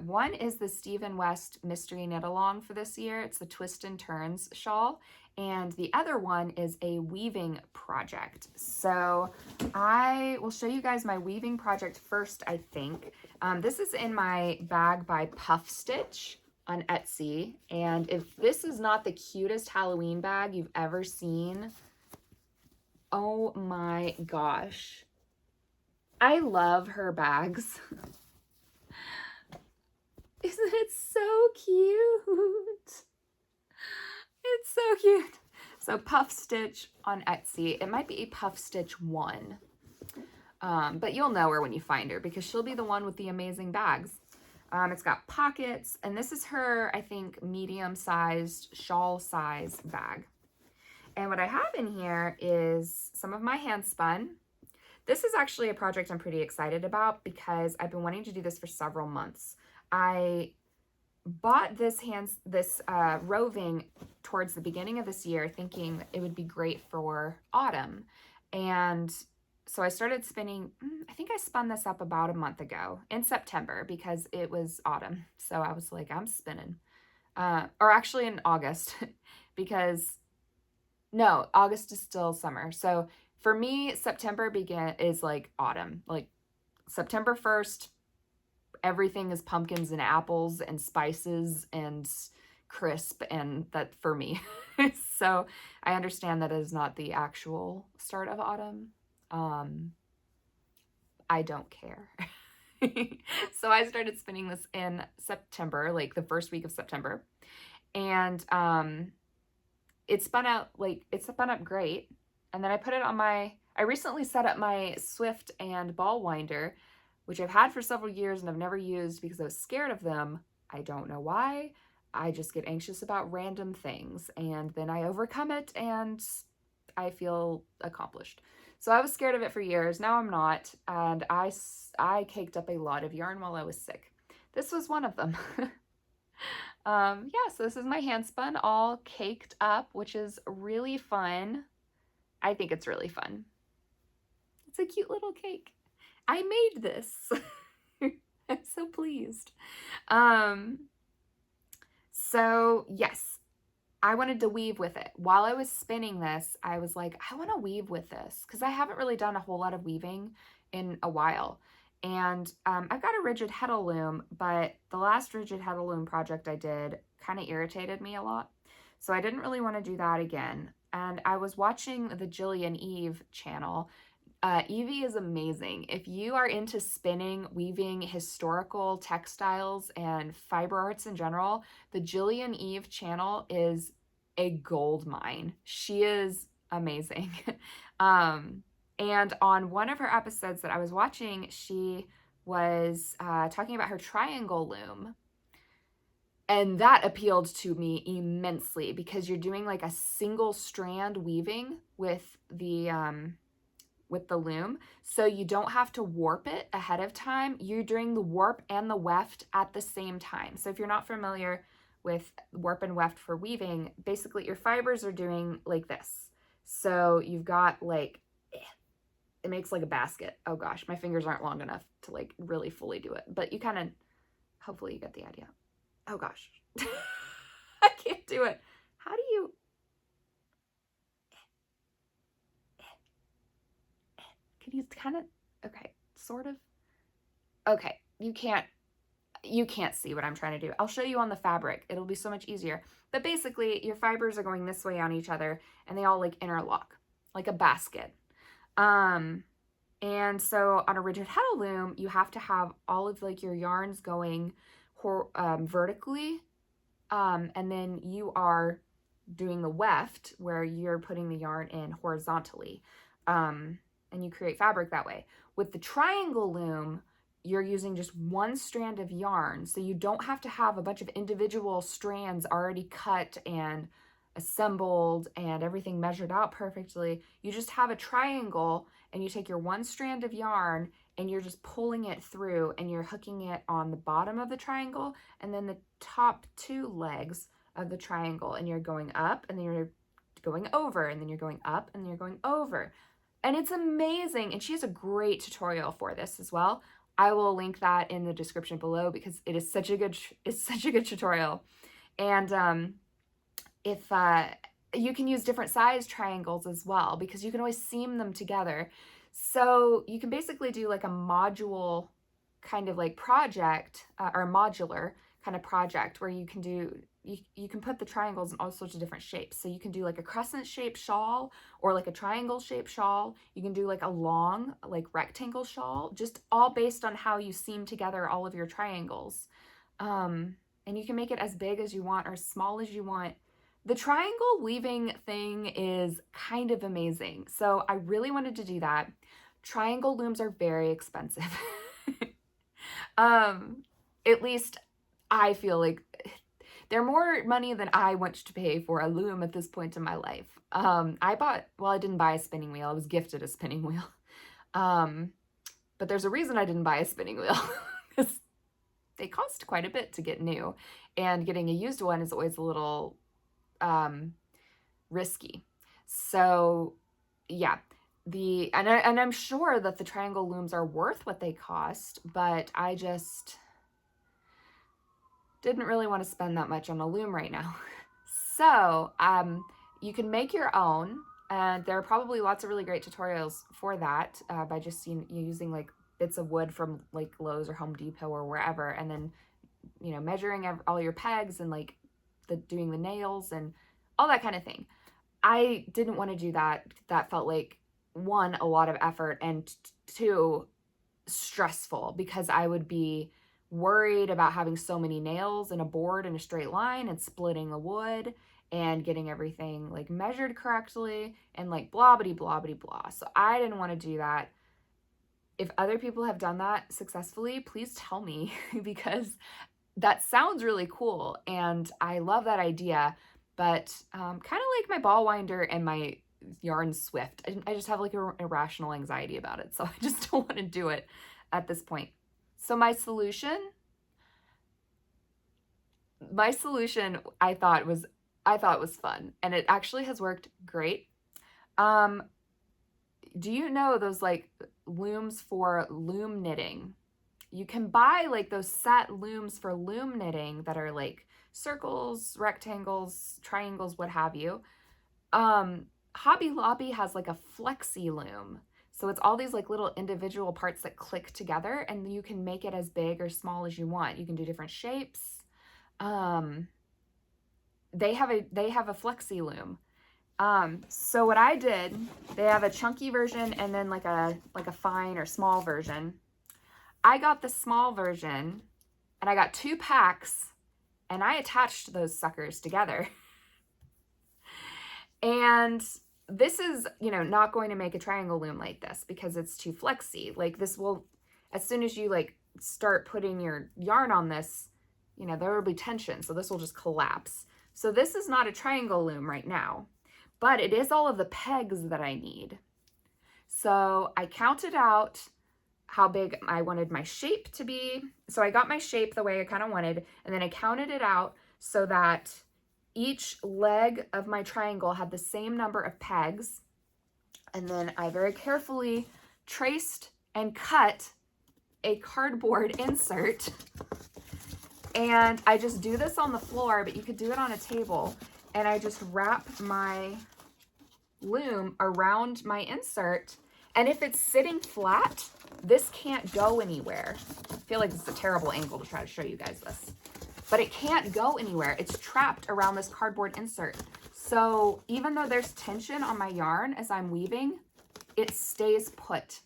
One is the Stephen West Mystery Knit Along for this year. It's the Twist and Turns shawl. And the other one is a weaving project. So I will show you guys my weaving project first, I think. This is in my bag by Puff Stitch on Etsy. And if this is not the cutest Halloween bag you've ever seen, oh my gosh. I love her bags. Isn't it so cute? It's so cute. So Puff Stitch on Etsy. It might be a Puff Stitch 1. But you'll know her when you find her because she'll be the one with the amazing bags. It's got pockets, and this is her, I think, medium-sized, shawl-size bag. And what I have in here is some of my hand spun. This is actually a project I'm pretty excited about because I've been wanting to do this for several months. I bought this roving towards the beginning of this year thinking it would be great for autumn. And so I started spinning, I think I spun this up about a month ago in September because it was autumn. So I was like, I'm spinning. Or actually in August because, no, August is still summer. So for me, September is like autumn. Like September 1st, everything is pumpkins and apples and spices and crisp, and that for me. So I understand that is not the actual start of autumn. I don't care. So I started spinning this in September, like the first week of September. And it spun up great. And then I put it on I recently set up my Swift and ball winder, which I've had for several years and I've never used because I was scared of them. I don't know why. I just get anxious about random things and then I overcome it and I feel accomplished. So I was scared of it for years. Now I'm not. And I caked up a lot of yarn while I was sick. This was one of them. Yeah, so this is my hand spun all caked up, which is really fun. I think it's really fun. It's a cute little cake. I made this. I'm so pleased. So yes, I wanted to weave with it. While I was spinning this, I was like, I want to weave with this because I haven't really done a whole lot of weaving in a while. And I've got a rigid heddle loom, but the last rigid heddle loom project I did kind of irritated me a lot. So I didn't really want to do that again. And I was watching the Jillian Eve channel. Evie is amazing. If you are into spinning, weaving, historical textiles, and fiber arts in general, the Jillian Eve channel is a gold mine. She is amazing. And on one of her episodes that I was watching, she was talking about her triangle loom. And that appealed to me immensely because you're doing like a single strand weaving with the loom. So you don't have to warp it ahead of time. You're doing the warp and the weft at the same time. So if you're not familiar with warp and weft for weaving, basically your fibers are doing like this. So you've got like, it makes like a basket. Oh gosh, my fingers aren't long enough to like really fully do it, but you kind of, hopefully you get the idea. Oh gosh, I can't do it. How do you, can you kind of, okay, sort of. Okay, you can't see what I'm trying to do. I'll show you on the fabric. It'll be so much easier. But basically, your fibers are going this way on each other, and they all like interlock, like a basket. And so on a rigid heddle loom, you have to have all of like your yarns going vertically, and then you are doing the weft where you're putting the yarn in horizontally, and you create fabric that way. With the triangle loom, you're using just one strand of yarn, so you don't have to have a bunch of individual strands already cut and assembled and everything measured out perfectly. You just have a triangle, and you take your one strand of yarn and you're just pulling it through, and you're hooking it on the bottom of the triangle and then the top two legs of the triangle, and you're going up, and then you're going over, and then you're going up, and then you're going over. And it's amazing. And she has a great tutorial for this as well. I will link that in the description below because it is such a good tutorial. And if you can use different size triangles as well, because you can always seam them together. So you can basically do like a module kind of like project, or a modular kind of project where you can do, you can put the triangles in all sorts of different shapes. So you can do like a crescent shaped shawl or like a triangle shaped shawl. You can do like a long, like rectangle shawl, just all based on how you seam together all of your triangles. And you can make it as big as you want or as small as you want. The triangle weaving thing is kind of amazing. So I really wanted to do that. Triangle looms are very expensive. At least I feel like they're more money than I want to pay for a loom at this point in my life. I didn't buy a spinning wheel. I was gifted a spinning wheel. But there's a reason I didn't buy a spinning wheel, because they cost quite a bit to get new, and getting a used one is always a little risky. So yeah, and I'm sure that the triangle looms are worth what they cost, but I just didn't really want to spend that much on a loom right now. So you can make your own, and there are probably lots of really great tutorials for that, by just using like bits of wood from like Lowe's or Home Depot or wherever, and then measuring all your pegs and like doing the nails and all that kind of thing. I didn't want to do that. That felt like, one, a lot of effort, and two, stressful, because I would be worried about having so many nails and a board in a straight line and splitting the wood and getting everything like measured correctly and like blah bitty blah bitty blah. So I didn't want to do that. If other people have done that successfully, please tell me, because that sounds really cool and I love that idea. But kind of like my ball winder and my yarn swift, I just have like an irrational anxiety about it, so I just don't want to do it at this point. So my solution I thought was fun, and it actually has worked great. Do you know those like looms for loom knitting? You can buy like those set looms for loom knitting that are like circles, rectangles, triangles, what have you. Hobby Lobby has like a flexi loom. So it's all these like little individual parts that click together, and you can make it as big or small as you want. You can do different shapes. They have a flexi loom. So what I did, they have a chunky version and then like a fine or small version. I got the small version, and I got 2 packs, and I attached those suckers together. And this is, not going to make a triangle loom like this because it's too flexy. Like this will, as soon as you like start putting your yarn on this, there will be tension. So this will just collapse. So this is not a triangle loom right now, but it is all of the pegs that I need. So I counted out how big I wanted my shape to be. So I got my shape the way I kind of wanted, and then I counted it out so that each leg of my triangle had the same number of pegs. And then I very carefully traced and cut a cardboard insert. And I just do this on the floor, but you could do it on a table. And I just wrap my loom around my insert. And if it's sitting flat, this can't go anywhere. I feel like this is a terrible angle to try to show you guys this. But it can't go anywhere. It's trapped around this cardboard insert. So even though there's tension on my yarn as I'm weaving, it stays put.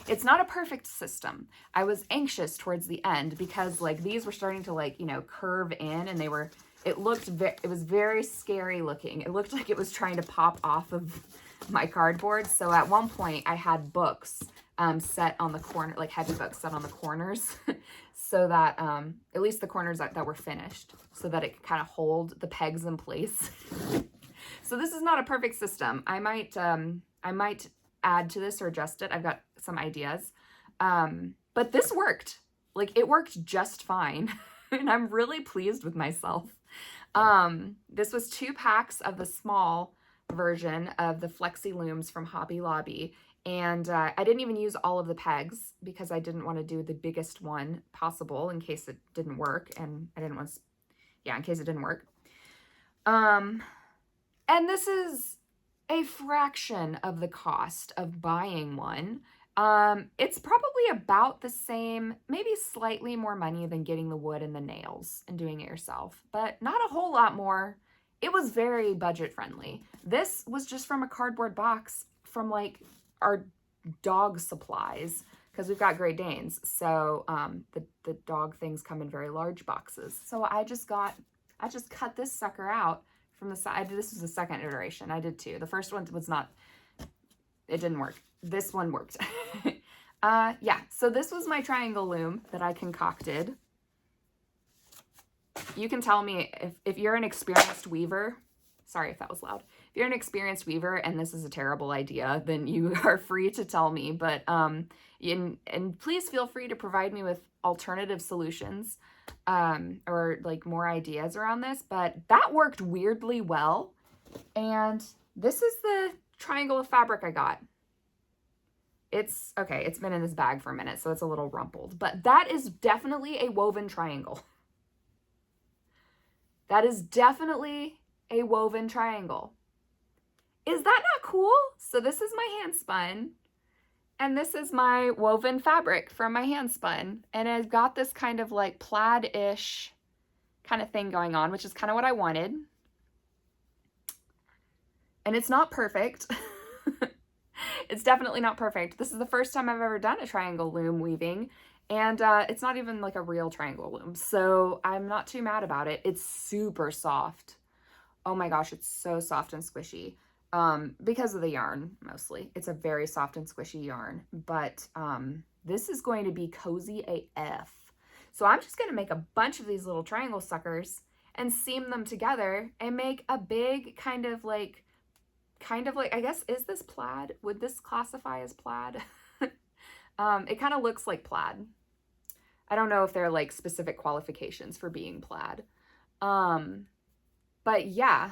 It's not a perfect system. I was anxious towards the end because like these were starting to like, you know, curve in, and it was very scary looking. It looked like it was trying to pop off of my cardboard. So at one point I had books set on the corner, like heavy books set on the corners so that at least the corners that were finished, so that it could kind of hold the pegs in place. So this is not a perfect system. I might add to this or adjust it. I've got some ideas. But this worked. Like it worked just fine. And I'm really pleased with myself. This was 2 packs of the small version of the Flexi Looms from Hobby Lobby. And I didn't even use all of the pegs because I didn't want to do the biggest one possible in case it didn't work. And I didn't want to, yeah, in case it didn't work. And this is a fraction of the cost of buying one. It's probably about the same, maybe slightly more money than getting the wood and the nails and doing it yourself, but not a whole lot more. It was very budget friendly. This was just from a cardboard box from like our dog supplies, because we've got Great Danes. So the dog things come in very large boxes. So I just cut this sucker out from the side. This was the second iteration. I did 2. The first one was not, it didn't work. This one worked. Yeah, so this was my triangle loom that I concocted. You can tell me if you're an experienced weaver. Sorry if that was loud. If you're an experienced weaver and this is a terrible idea, then you are free to tell me. But and please feel free to provide me with alternative solutions or like more ideas around this. But that worked weirdly well. And this is the triangle of fabric I got. It's okay. It's been in this bag for a minute, so it's a little rumpled. But that is definitely a woven triangle. That is definitely a woven triangle. Is that not cool? So this is my hand spun, and this is my woven fabric from my hand spun, and I've got this kind of like plaid-ish kind of thing going on, which is kind of what I wanted. And it's not perfect. It's definitely not perfect. This is the first time I've ever done a triangle loom weaving, and it's not even like a real triangle loom, so I'm not too mad about it. It's super soft. Oh my gosh, it's so soft and squishy. Because of the yarn, mostly. It's a very soft and squishy yarn, but this is going to be cozy AF. So I'm just going to make a bunch of these little triangle suckers and seam them together and make a big kind of like, I guess, is this plaid? Would this classify as plaid? It kind of looks like plaid. I don't know if there are like specific qualifications for being plaid. But yeah,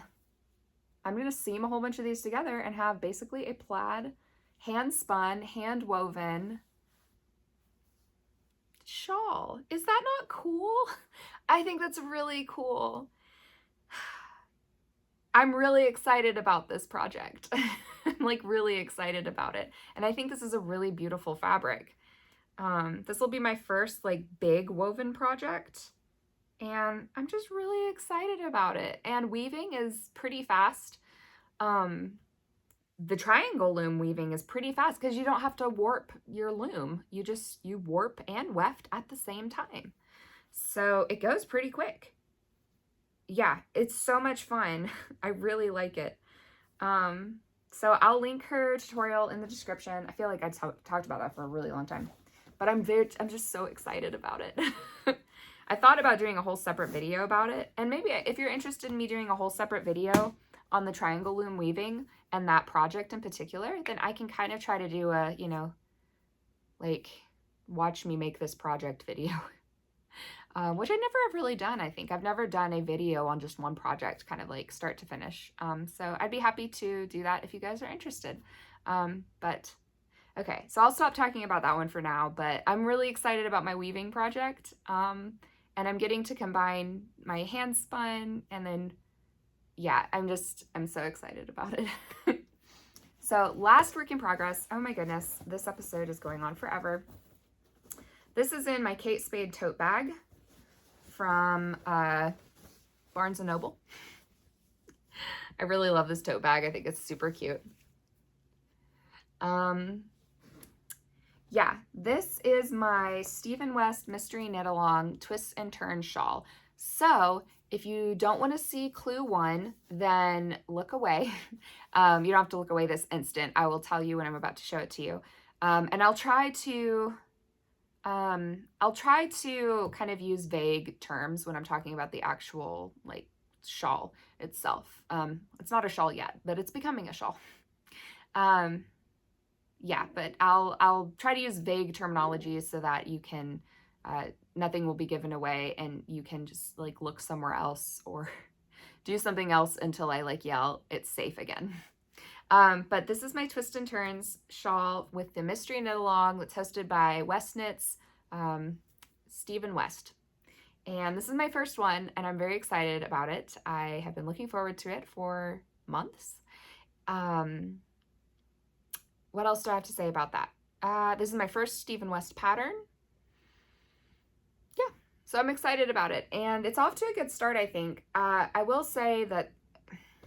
I'm going to seam a whole bunch of these together and have basically a plaid, hand spun, hand woven shawl. Is that not cool? I think that's really cool. I'm really excited about this project. I'm like really excited about it. And I think this is a really beautiful fabric. This will be my first like big woven project. And I'm just really excited about it. And weaving is pretty fast. The triangle loom weaving is pretty fast because you don't have to warp your loom. You warp and weft at the same time. So it goes pretty quick. Yeah, it's so much fun. I really like it. So I'll link her tutorial in the description. I feel like I talked about that for a really long time, but I'm just so excited about it. I thought about doing a whole separate video about it. And maybe if you're interested in me doing a whole separate video on the triangle loom weaving and that project in particular, then I can kind of try to do a, you know, like watch me make this project video. which I never have really done, I think. I've never done a video on just one project, kind of like start to finish. So I'd be happy to do that if you guys are interested. But okay, so I'll stop talking about that one for now, but I'm really excited about my weaving project. And I'm getting to combine my hand spun and then, yeah, I'm so excited about it. So last work in progress. Oh my goodness, this episode is going on forever. This is in my Kate Spade tote bag from Barnes & Noble. I really love this tote bag. I think it's super cute. Yeah, this is my Stephen West Mystery Knit Along Twist and Turn shawl. So if you don't want to see clue 1, then look away. You don't have to look away this instant. I will tell you when I'm about to show it to you. And I'll try to kind of use vague terms when I'm talking about the actual like shawl itself. It's not a shawl yet, but it's becoming a shawl. Yeah, but I'll try to use vague terminology so that you can, nothing will be given away and you can just like look somewhere else or do something else until I like yell, it's safe again. But this is my Twist and Turns shawl with the Mystery Knit Along that's hosted by West Knits, Stephen West. And this is my first one and I'm very excited about it. I have been looking forward to it for months. What else do I have to say about that? This is my first Stephen West pattern. Yeah, so I'm excited about it. And it's off to a good start, I think. I will say that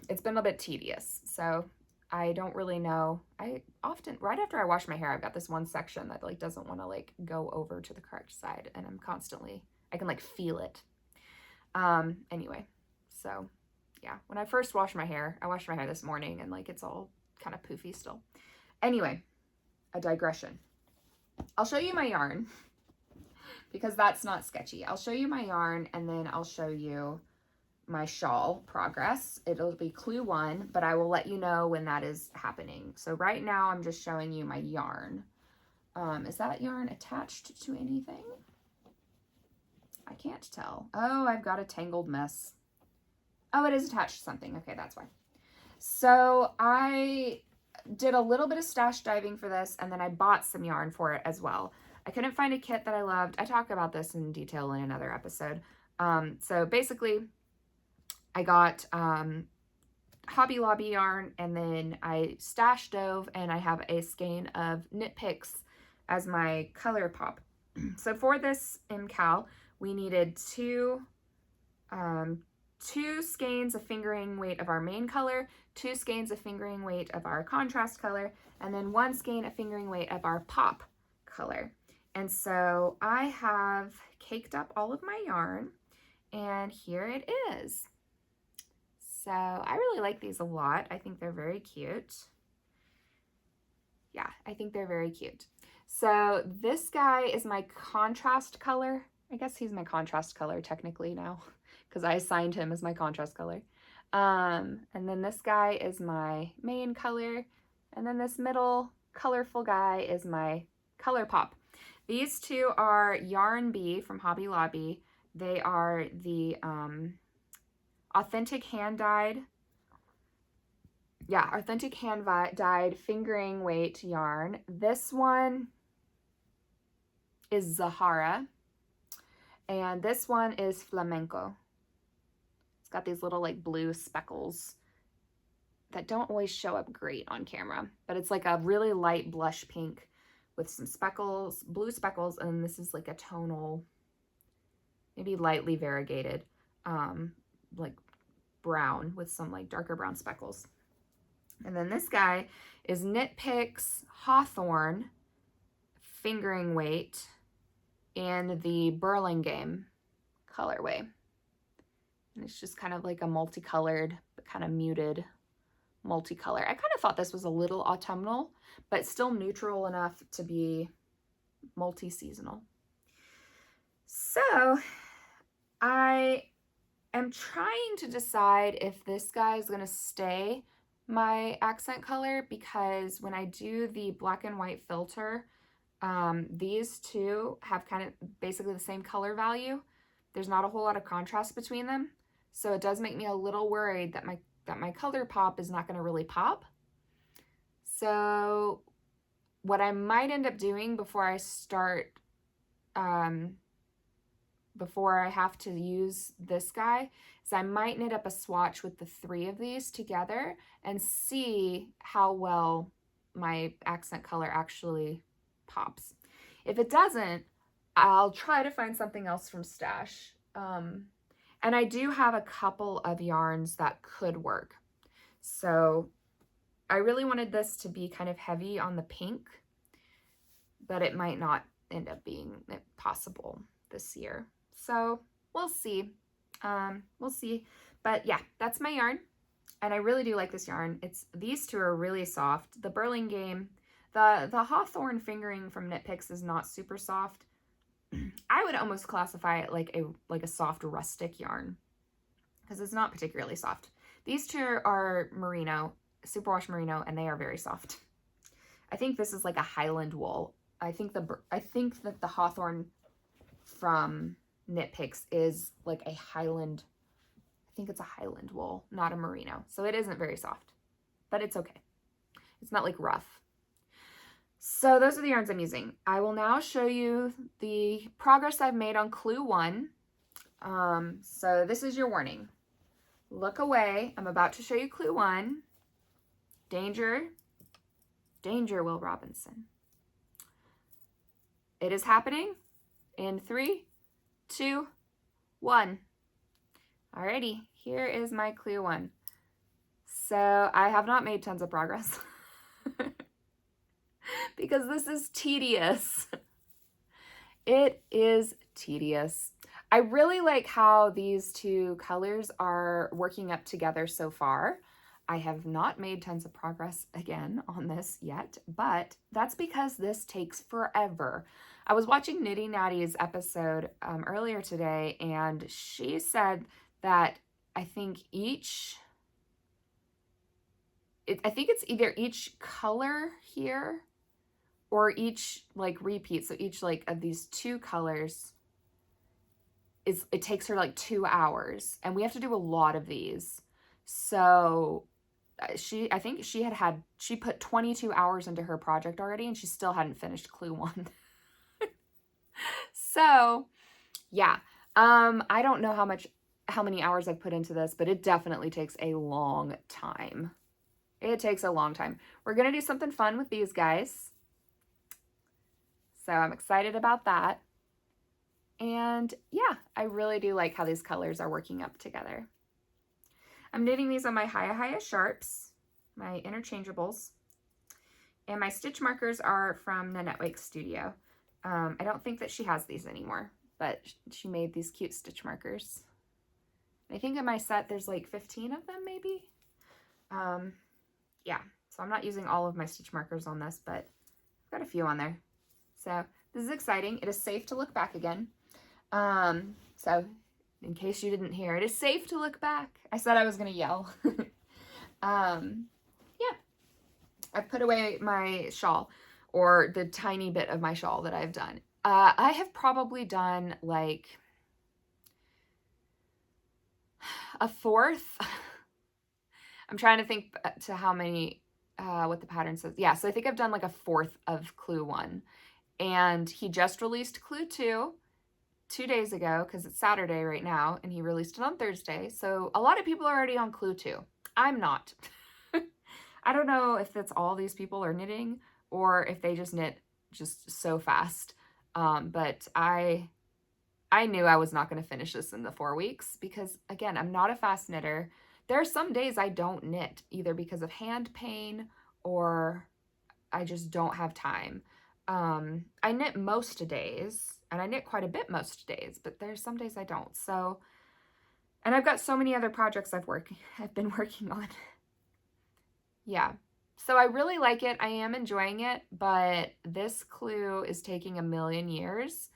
it's been a bit tedious. So I don't really know. I often, right after I wash my hair, I've got this one section that like doesn't want to like go over to the correct side. And I'm constantly, I can like feel it. Anyway, so yeah, when I first wash my hair, I washed my hair this morning and like it's all kind of poofy still. Anyway, a digression. I'll show you my yarn because that's not sketchy. I'll show you my yarn and then I'll show you my shawl progress. It'll be clue 1, but I will let you know when that is happening. So right now I'm just showing you my yarn. Is that yarn attached to anything? I can't tell. Oh, I've got a tangled mess. Oh, it is attached to something. Okay, that's why. So I did a little bit of stash diving for this and then I bought some yarn for it as well. I couldn't find a kit that I loved. I talk about this in detail in another episode. So basically I got Hobby Lobby yarn and then I stash dove and I have a skein of Knit Picks as my color pop. So for this MCAL, we needed two skeins of fingering weight of our main color, 2 skeins of fingering weight of our contrast color, and then 1 skein of fingering weight of our pop color. And so I have caked up all of my yarn and here it is. So I really like these a lot. I think they're very cute. Yeah, I think they're very cute. So this guy is my contrast color. I guess he's my contrast color technically now because I assigned him as my contrast color. And then this guy is my main color. And then this middle colorful guy is my color pop. These two are Yarn Bee from Hobby Lobby. They are the authentic hand-dyed fingering weight yarn. This one is Zahara. And this one is Flamenco. It's got these little like blue speckles that don't always show up great on camera, but it's like a really light blush pink with some speckles, blue speckles, and this is like a tonal, maybe lightly variegated, like brown with some like darker brown speckles. And then this guy is Knit Picks Hawthorne fingering weight in the Burlingame colorway. And it's just kind of like a multicolored, but kind of muted multicolor. I kind of thought this was a little autumnal, but still neutral enough to be multi-seasonal. So I am trying to decide if this guy is going to stay my accent color, because when I do the black and white filter, these two have kind of basically the same color value, there's not a whole lot of contrast between them. So it does make me a little worried that my color pop is not going to really pop. So what I might end up doing before I start, before I have to use this guy, is I might knit up a swatch with the 3 of these together and see how well my accent color actually pops. If it doesn't, I'll try to find something else from Stash. And I do have a couple of yarns that could work. So I really wanted this to be kind of heavy on the pink, but it might not end up being possible this year. So we'll see. We'll see. But yeah, that's my yarn. And I really do like this yarn. These 2 are really soft. The Burlingame, the Hawthorne fingering from Knit Picks is not super soft. I would almost classify it like a soft rustic yarn because it's not particularly soft. These 2 are merino, superwash merino, and they are very soft. I think this is like a Highland wool. I think that the Hawthorne from Knit Picks is like a Highland. I think it's a Highland wool, not a merino. So it isn't very soft, but it's okay. It's not like rough. So those are the yarns I'm using. I will now show you the progress I've made on clue 1. So this is your warning. Look away. I'm about to show you clue 1. Danger. Danger, Will Robinson. It is happening in 3, 2, 1. Alrighty, here is my clue 1. So I have not made tons of progress. Because this is tedious. It is tedious. I really like how these 2 colors are working up together so far. I have not made tons of progress again on this yet, but that's because this takes forever. I was watching Nitty Natty's episode earlier today, and she said that I think it's either each color here or each like repeat. So each like of these 2 colors it takes her like 2 hours, and we have to do a lot of these. So I think she put 22 hours into her project already, and she still hadn't finished clue 1. So yeah, I don't know how many hours I've put into this, but it definitely takes a long time. It takes a long time. We're gonna do something fun with these guys. So I'm excited about that. And yeah, I really do like how these colors are working up together. I'm knitting these on my Hiya Sharps, my interchangeables. And my stitch markers are from Nanette Wake Studio. I don't think that she has these anymore, but she made these cute stitch markers. I think in my set there's like 15 of them maybe. Yeah, so I'm not using all of my stitch markers on this, but I've got a few on there. So this is exciting. It is safe to look back again. So in case you didn't hear, it is safe to look back. I said I was going to yell. Yeah, I've put away my shawl, or the tiny bit of my shawl that I've done. I have probably done like a fourth. I'm trying to think to how many, what the pattern says. Yeah, so I think I've done like a fourth of clue 1. And he just released clue 2 2 days ago, because it's Saturday right now, and he released it on Thursday. So a lot of people are already on clue 2. I'm not. I don't know if that's all these people are knitting, or if they just knit just so fast. But I knew I was not going to finish this in the 4 weeks, because again, I'm not a fast knitter. There are some days I don't knit, either because of hand pain or I just don't have time. I knit most days, and I knit quite a bit most days, but there's some days I don't. So, and I've got so many other projects I've been working on. Yeah. So I really like it. I am enjoying it, but this clue is taking a million years.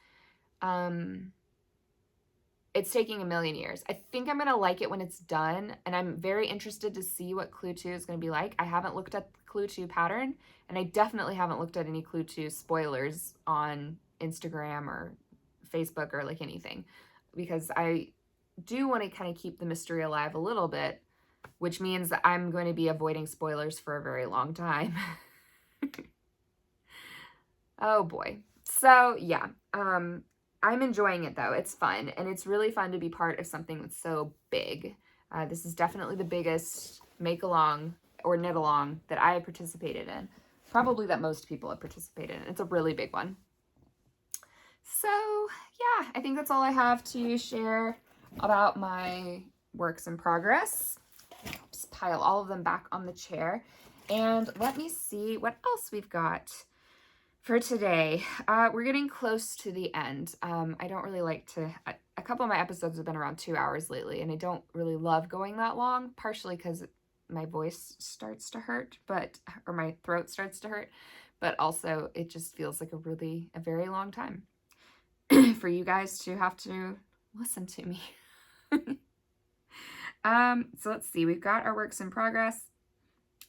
It's taking a million years. I think I'm going to like it when it's done, and I'm very interested to see what clue 2 is going to be like. I haven't looked at the clue 2 pattern, and I definitely haven't looked at any clue 2 spoilers on Instagram or Facebook or like anything. because I do want to kind of keep the mystery alive a little bit, which means that I'm going to be avoiding spoilers for a very long time. Oh boy. So yeah, I'm enjoying it though. It's fun, and it's really fun to be part of something that's so big. This is definitely the biggest make-along or knit-along that I have participated in. Probably that most people have participated in. It's a really big one. So yeah, I think that's all I have to share about my works in progress. Just pile all of them back on the chair. And let me see what else we've got for today. We're getting close to the end. I don't really like to, a couple of my episodes have been around 2 hours lately, and I don't really love going that long, partially because my voice starts to hurt, or my throat starts to hurt, but also it just feels like a very long time for you guys to have to listen to me. So let's see, we've got our works in progress.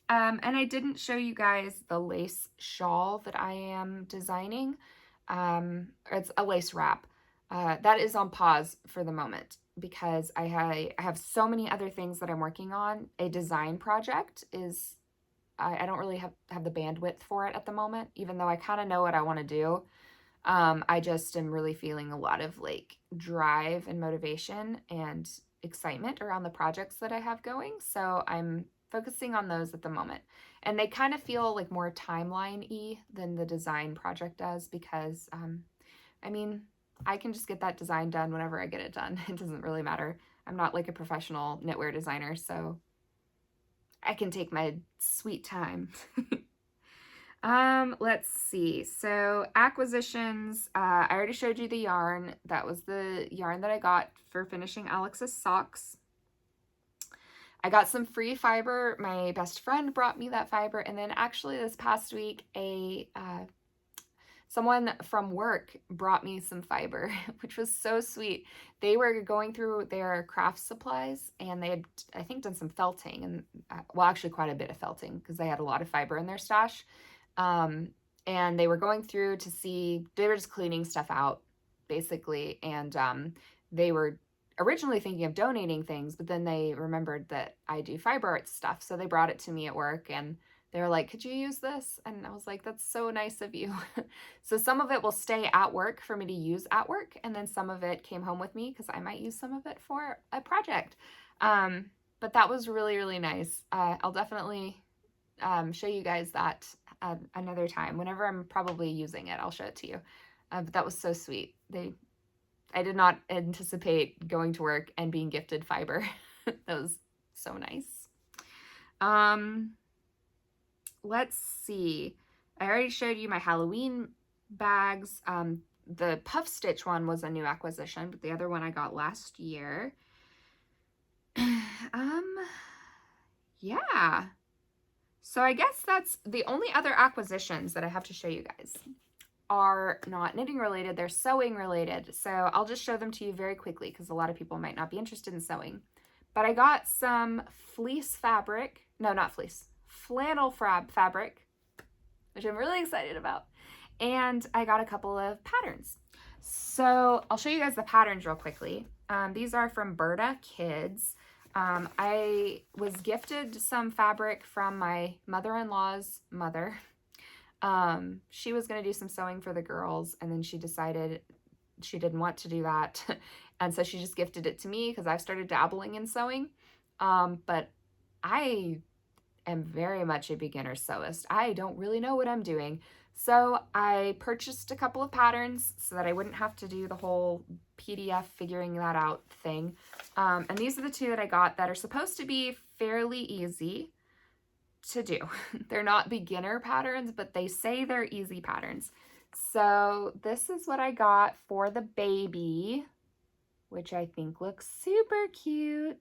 And I didn't show you guys the lace shawl that I am designing. It's a lace wrap. That is on pause for the moment because I have so many other things that I'm working on. A design project is, I don't really have the bandwidth for it at the moment, even though I kind of know what I want to do. I just am really feeling a lot of like drive and motivation and excitement around the projects that I have going. So I'm focusing on those at the moment. And they kind of feel like more timeline-y than the design project does because, I mean, I can just get that design done whenever I get it done. It doesn't really matter. I'm not like a professional knitwear designer, so I can take my sweet time. Let's see. So acquisitions, I already showed you the yarn. That was the yarn that I got for finishing Alex's socks. I got some free fiber. My best friend brought me that fiber. And then actually this past week, someone from work brought me some fiber, which was so sweet. They were going through their craft supplies and they had, I think, done some felting and, well, actually quite a bit of felting because they had a lot of fiber in their stash. And they were going through to see, they were just cleaning stuff out basically. And, they were originally thinking of donating things, but then they remembered that I do fiber art stuff. So they brought it to me at work and they were like, could you use this? And I was like, that's so nice of you. So some of it will stay at work for me to use at work. And then some of it came home with me because I might use some of it for a project. But that was really, really nice. I'll definitely show you guys that another time. Whenever I'm probably using it, I'll show it to you. But that was so sweet. I did not anticipate going to work and being gifted fiber. That was so nice. Let's see. I already showed you my Halloween bags. The puff stitch one was a new acquisition, but the other one I got last year. Yeah. So I guess that's the only other acquisitions that I have to show you guys are not knitting related, they're sewing related. So I'll just show them to you very quickly because a lot of people might not be interested in sewing. But I got some fleece fabric, no, not fleece, flannel fabric, which I'm really excited about. And I got a couple of patterns. So I'll show you guys the patterns real quickly. These are from Burda Kids. I was gifted some fabric from my mother-in-law's mother. She was going to do some sewing for the girls, and then she decided she didn't want to do that. And so she just gifted it to me because I started dabbling in sewing. But I am very much a beginner sewist. I don't really know what I'm doing. So I purchased a couple of patterns so that I wouldn't have to do the whole PDF figuring that out thing. And these are the two that I got that are supposed to be fairly easy to do. They're not beginner patterns, but they say they're easy patterns. So this is what I got for the baby, which I think looks super cute.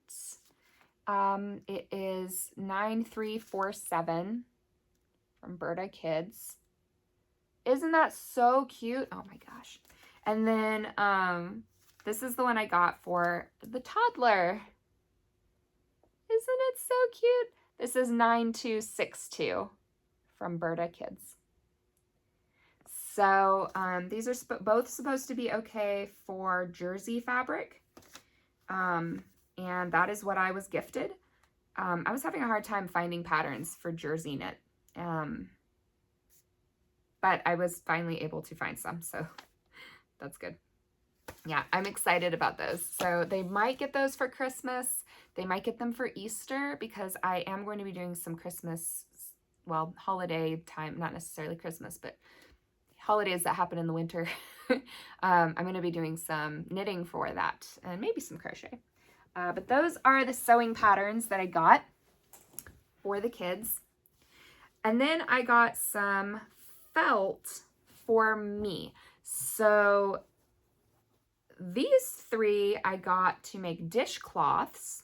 It is 9347 from Burda Kids. Isn't that so cute? Oh my gosh. And then this is the one I got for the toddler. Isn't it so cute? This is 9262 from Burda Kids. So these are both supposed to be okay for jersey fabric. And that is what I was gifted. I was having a hard time finding patterns for jersey knit. But I was finally able to find some, so that's good. Yeah, I'm excited about those. So they might get those for Christmas. They might get them for Easter because I am going to be doing some Christmas, well, holiday time, not necessarily Christmas, but holidays that happen in the winter. I'm going to be doing some knitting for that and maybe some crochet. But those are the sewing patterns that I got for the kids. And then I got some felt for me. So these three I got to make dishcloths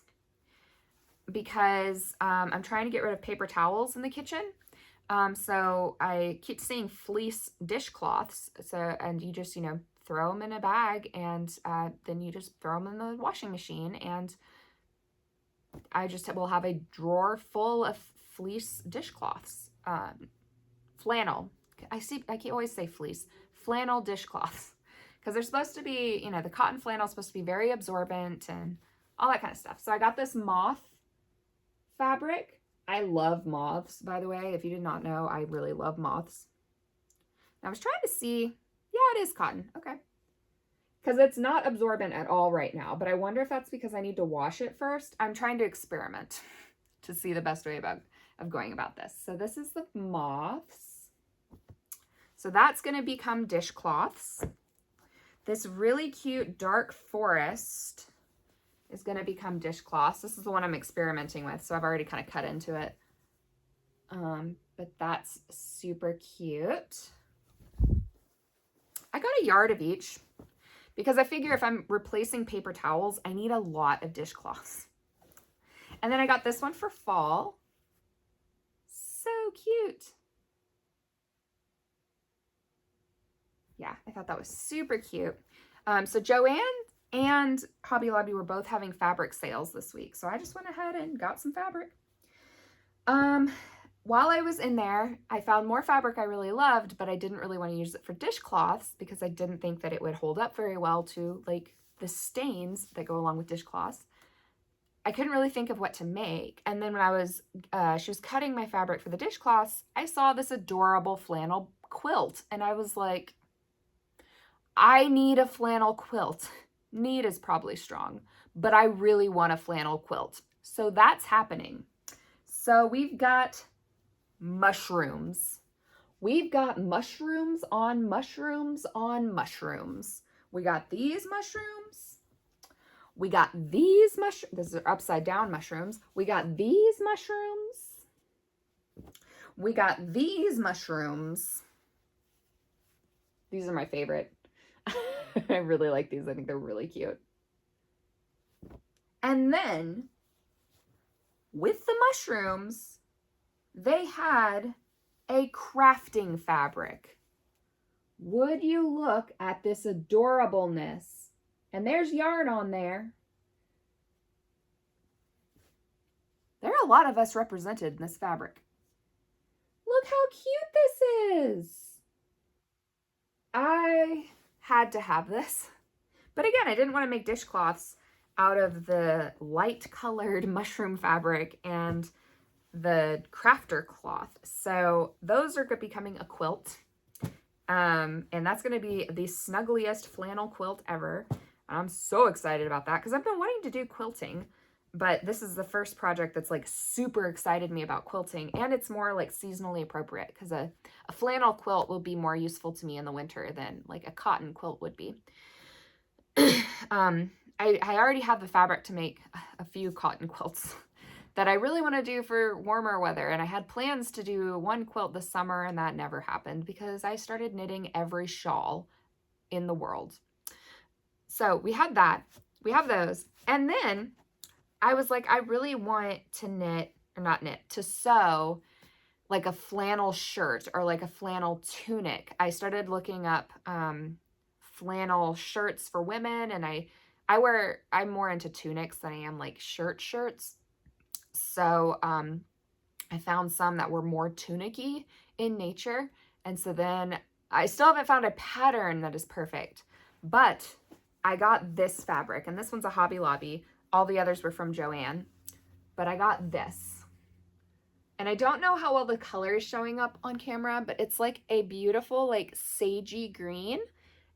because I'm trying to get rid of paper towels in the kitchen. So I keep seeing fleece dishcloths. So, and you just, you know, throw them in a bag and then you just throw them in the washing machine, and I just will have a drawer full of fleece dishcloths. Flannel. I can always say fleece. Flannel dishcloths. Because they're supposed to be, you know, the cotton flannel is supposed to be very absorbent and all that kind of stuff. So I got this moth fabric. I love moths, by the way. If you did not know, I really love moths. I was trying to see, yeah, it is cotton. Okay. Because it's not absorbent at all right now, but I wonder if that's because I need to wash it first. I'm trying to experiment to see the best way of going about this. So this is the moths. So that's going to become dishcloths. This really cute dark forest is going to become dishcloths. This is the one I'm experimenting with, so I've already kind of cut into it. But that's super cute. I got a yard of each because I figure if I'm replacing paper towels, I need a lot of dishcloths. And then I got this one for fall. So cute. Yeah, I thought that was super cute. So Joanne and Hobby Lobby were both having fabric sales this week. So I just went ahead and got some fabric. While I was in there, I found more fabric I really loved, but I didn't really want to use it for dishcloths because I didn't think that it would hold up very well to like the stains that go along with dishcloths. I couldn't really think of what to make. And then when I was, she was cutting my fabric for the dishcloths, I saw this adorable flannel quilt. And I was like, I need a flannel quilt. Need is probably strong, but I really want a flannel quilt. So that's happening. So we've got mushrooms. We've got mushrooms on mushrooms on mushrooms. We got these mushrooms. We got these mushrooms. These are upside down mushrooms. We got these mushrooms. We got these mushrooms. These are my favorite. I really like these. I think they're really cute. And then with the mushrooms, they had a crafting fabric. Would you look at this adorableness? And there's yarn on there. There are a lot of us represented in this fabric. Look how cute this is. I had to have this. But again, I didn't want to make dishcloths out of the light colored mushroom fabric and the crafter cloth. So those are becoming a quilt. And that's going to be the snuggliest flannel quilt ever. I'm so excited about that because I've been wanting to do quilting, but this is the first project that's like super excited me about quilting, and it's more like seasonally appropriate because a flannel quilt will be more useful to me in the winter than like a cotton quilt would be. I already have the fabric to make a few cotton quilts that I really want to do for warmer weather, and I had plans to do one quilt this summer, and that never happened because I started knitting every shawl in the world. So we had that. We have those. And then I was like, I really want to knit, or not knit, to sew like a flannel shirt or like a flannel tunic. I started looking up flannel shirts for women, and I'm more into tunics than I am like shirts. So I found some that were more tunic-y in nature. And so then I still haven't found a pattern that is perfect, but I got this fabric, and this one's a Hobby Lobby. All the others were from Joann, but I got this. And I don't know how well the color is showing up on camera, but it's like a beautiful, like sagey green.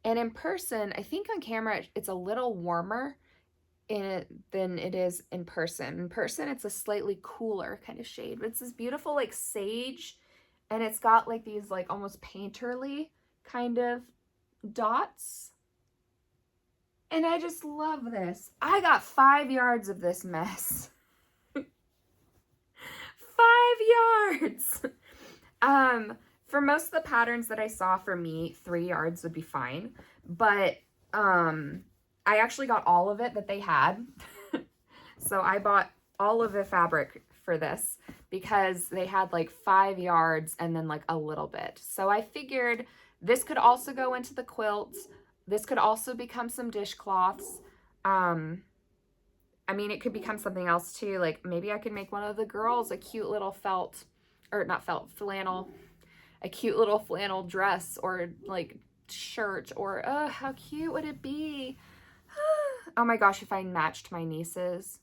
And in person, I think on camera, it's a little warmer in it than it is in person. In person, it's a slightly cooler kind of shade, but it's this beautiful like sage, and it's got like these like almost painterly kind of dots. And I just love this. I got 5 yards of this mess. 5 yards. For most of the patterns that I saw for me, 3 yards would be fine. But I actually got all of it that they had. So I bought all of the fabric for this because they had like 5 yards and then like a little bit. So I figured this could also go into the quilt. This could also become some dishcloths. I mean, it could become something else too. Like maybe I could make one of the girls a cute little felt, or not felt, flannel, a cute little flannel dress or like shirt, or how cute would it be? Oh my gosh, if I matched my nieces.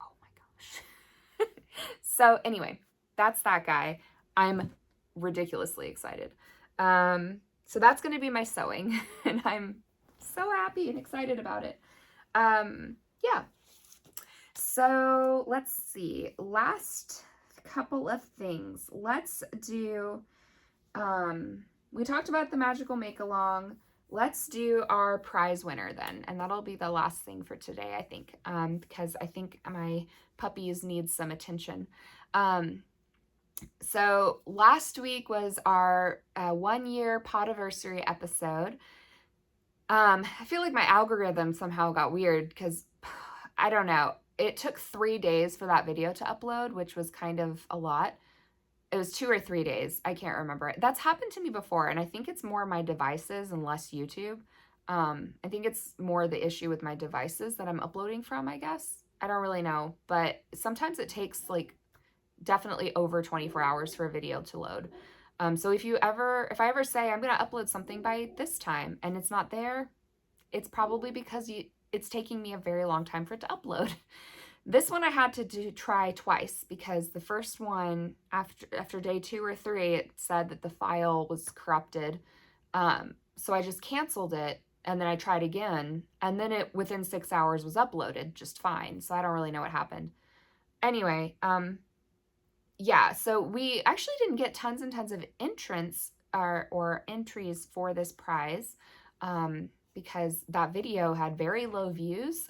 Oh my gosh. So anyway, that's that guy. I'm ridiculously excited. So that's going to be my sewing, and I'm so happy and excited about it. Yeah. So let's see. Last couple of things. Let's do, we talked about the magical make-along. Let's do our prize winner then, and that'll be the last thing for today, I think, because I think my puppies need some attention. So last week was our 1-year Podiversary episode. I feel like my algorithm somehow got weird because, I don't know, it took 3 days for that video to upload, which was kind of a lot. It was 2 or 3 days. I can't remember. That's happened to me before, and I think it's more my devices and less YouTube. I think it's more the issue with my devices that I'm uploading from, I guess. I don't really know, but sometimes it takes like definitely over 24 hours for a video to load. So if I ever say I'm going to upload something by this time and it's not there, it's probably because it's taking me a very long time for it to upload. This one I had to try twice because the first one, after day 2 or 3, it said that the file was corrupted. So I just canceled it, and then I tried again, and then it within 6 hours was uploaded just fine. So I don't really know what happened. Anyway, yeah, so we actually didn't get tons and tons of entrants or entries for this prize because that video had very low views.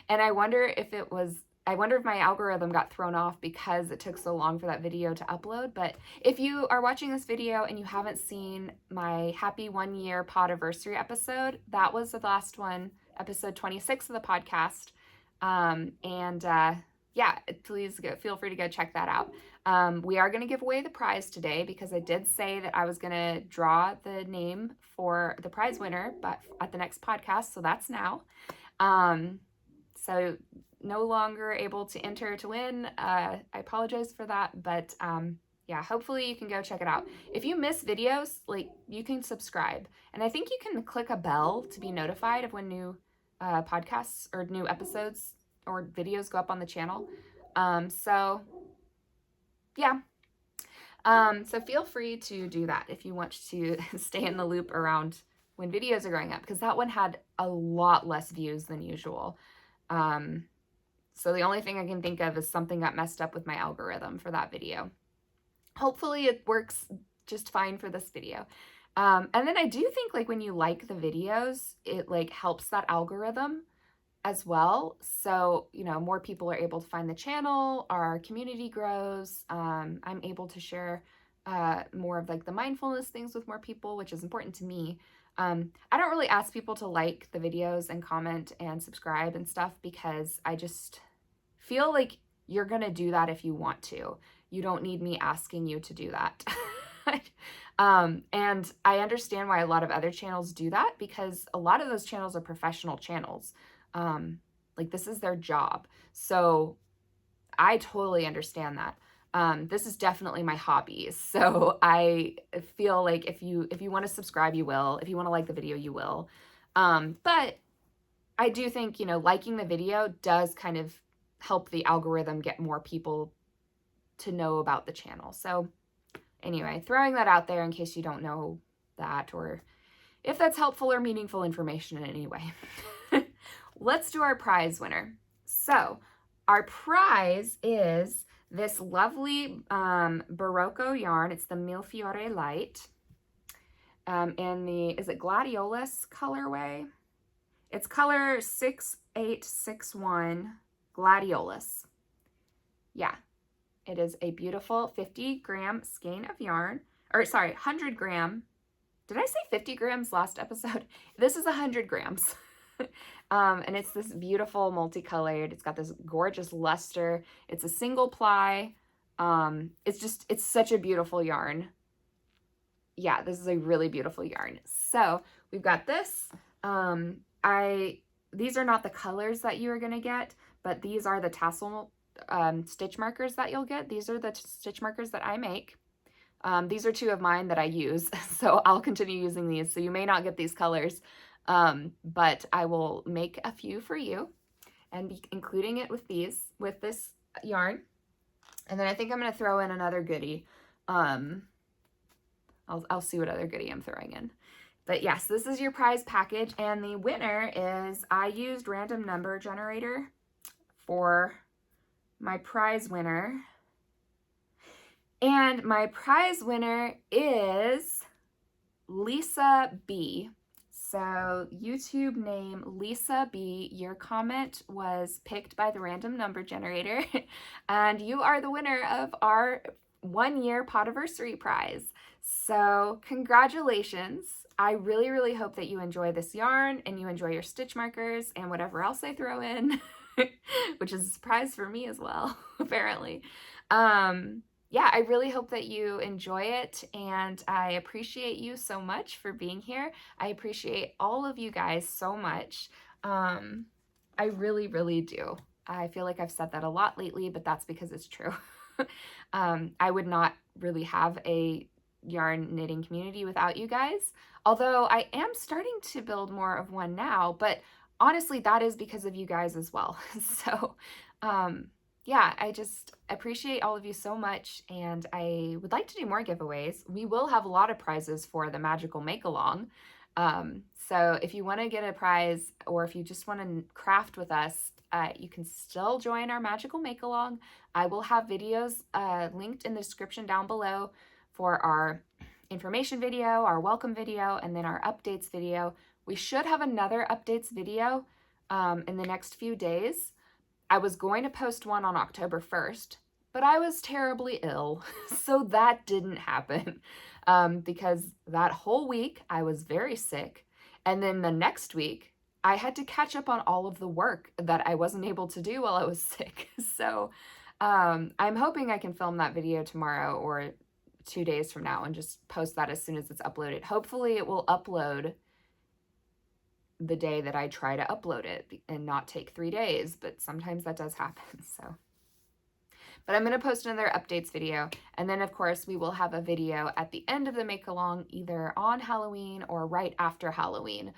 And I wonder if my algorithm got thrown off because it took so long for that video to upload. But if you are watching this video and you haven't seen my happy 1-year Podiversary episode, that was the last one, episode 26 of the podcast. Yeah, please feel free to go check that out. We are going to give away the prize today because I did say that I was going to draw the name for the prize winner, but at the next podcast, so that's now. So no longer able to enter to win. I apologize for that, but yeah, hopefully you can go check it out. If you miss videos, like, you can subscribe, and I think you can click a bell to be notified of when new podcasts or new episodes or videos go up on the channel. So yeah. So feel free to do that if you want to stay in the loop around when videos are going up, because that one had a lot less views than usual. So the only thing I can think of is something got messed up with my algorithm for that video. Hopefully it works just fine for this video. And then I do think, like, when you like the videos, it like helps that algorithm as well. So, you know, more people are able to find the channel, our community grows. I'm able to share more of like the mindfulness things with more people, which is important to me. I don't really ask people to like the videos and comment and subscribe and stuff because I just feel like you're gonna do that if you want to. You don't need me asking you to do that. And I understand why a lot of other channels do that, because a lot of those channels are professional channels. Like, this is their job. So I totally understand that. This is definitely my hobby. So I feel like if you want to subscribe, you will. If you want to like the video, you will. But I do think, you know, liking the video does kind of help the algorithm get more people to know about the channel. So anyway, throwing that out there in case you don't know that, or if that's helpful or meaningful information in any way. Let's do our prize winner. So our prize is this lovely Barocco yarn. It's the Millefiore Light. And is it Gladiolus colorway? It's color 6861 Gladiolus. Yeah, it is a beautiful 50-gram skein of yarn, or sorry, 100 gram. Did I say 50 grams last episode? This is 100 grams. And it's this beautiful multicolored. It's got this gorgeous luster. It's a single ply. It's such a beautiful yarn. Yeah, this is a really beautiful yarn. So we've got this. These are not the colors that you are going to get, but these are the tassel stitch markers that you'll get. These are the stitch markers that I make. These are two of mine that I use, so I'll continue using these. So you may not get these colors, but I will make a few for you and be including it with this yarn. And then I think I'm going to throw in another goodie. I'll see what other goodie I'm throwing in. But yes, this is your prize package, and the winner is, I used random number generator for my prize winner. And my prize winner is Lisa B. So YouTube name Lisa B. Your comment was picked by the random number generator, and you are the winner of our 1-year Podiversary prize. So congratulations. I really, really hope that you enjoy this yarn and you enjoy your stitch markers and whatever else I throw in, which is a surprise for me as well, apparently. Yeah, I really hope that you enjoy it, and I appreciate you so much for being here. I appreciate all of you guys so much. I really, really do. I feel like I've said that a lot lately, but that's because it's true. I would not really have a yarn knitting community without you guys, although I am starting to build more of one now, but honestly, that is because of you guys as well. So, yeah, I just appreciate all of you so much, and I would like to do more giveaways. We will have a lot of prizes for the magical make-along. So if you want to get a prize, or if you just want to craft with us, you can still join our magical make-along. I will have videos linked in the description down below for our information video, our welcome video, and then our updates video. We should have another updates video in the next few days. I was going to post one on October 1st, but I was terribly ill, so that didn't happen because that whole week I was very sick, and then the next week I had to catch up on all of the work that I wasn't able to do while I was sick. So I'm hoping I can film that video tomorrow or 2 days from now and just post that as soon as it's uploaded. Hopefully it will upload the day that I try to upload it and not take 3 days, but sometimes that does happen. So, but I'm going to post another updates video, and then of course we will have a video at the end of the make along, either on Halloween or right after Halloween,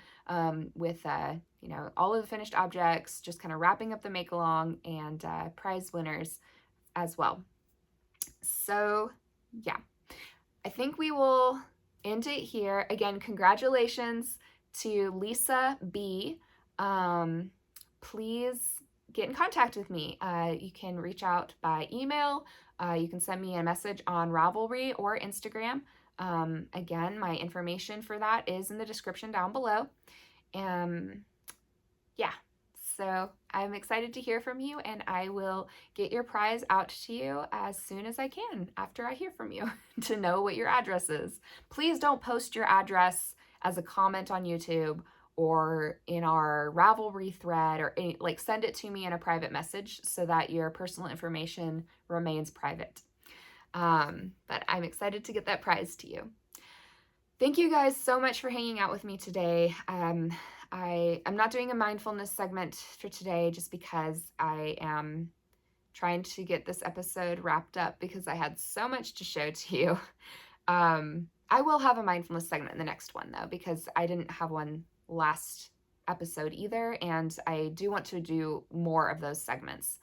with you know, all of the finished objects, just kind of wrapping up the make along, and prize winners as well. So yeah, I think we will end it here. Again, congratulations to Lisa B. Please get in contact with me. You can reach out by email. You can send me a message on Ravelry or Instagram. Again, my information for that is in the description down below. Yeah, so I'm excited to hear from you, and I will get your prize out to you as soon as I can after I hear from you to know what your address is. Please don't post your address as a comment on YouTube or in our Ravelry thread, or any, like, send it to me in a private message so that your personal information remains private. But I'm excited to get that prize to you. Thank you guys so much for hanging out with me today. I'm not doing a mindfulness segment for today just because I am trying to get this episode wrapped up because I had so much to show to you. I will have a mindfulness segment in the next one though, because I didn't have one last episode either, and I do want to do more of those segments.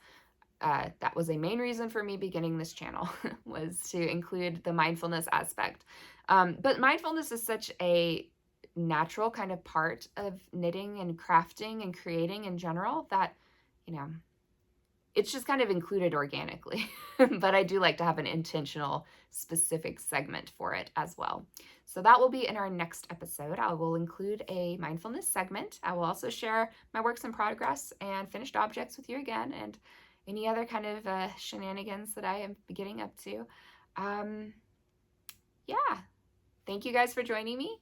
That was a main reason for me beginning this channel, was to include the mindfulness aspect. But mindfulness is such a natural kind of part of knitting and crafting and creating in general that, you know, it's just kind of included organically. But I do like to have an intentional, specific segment for it as well. So that will be in our next episode. I will include a mindfulness segment. I will also share my works in progress and finished objects with you again, and any other kind of shenanigans that I am getting up to. Yeah, thank you guys for joining me.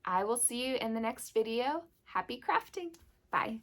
I will see you in the next video. Happy crafting. Bye.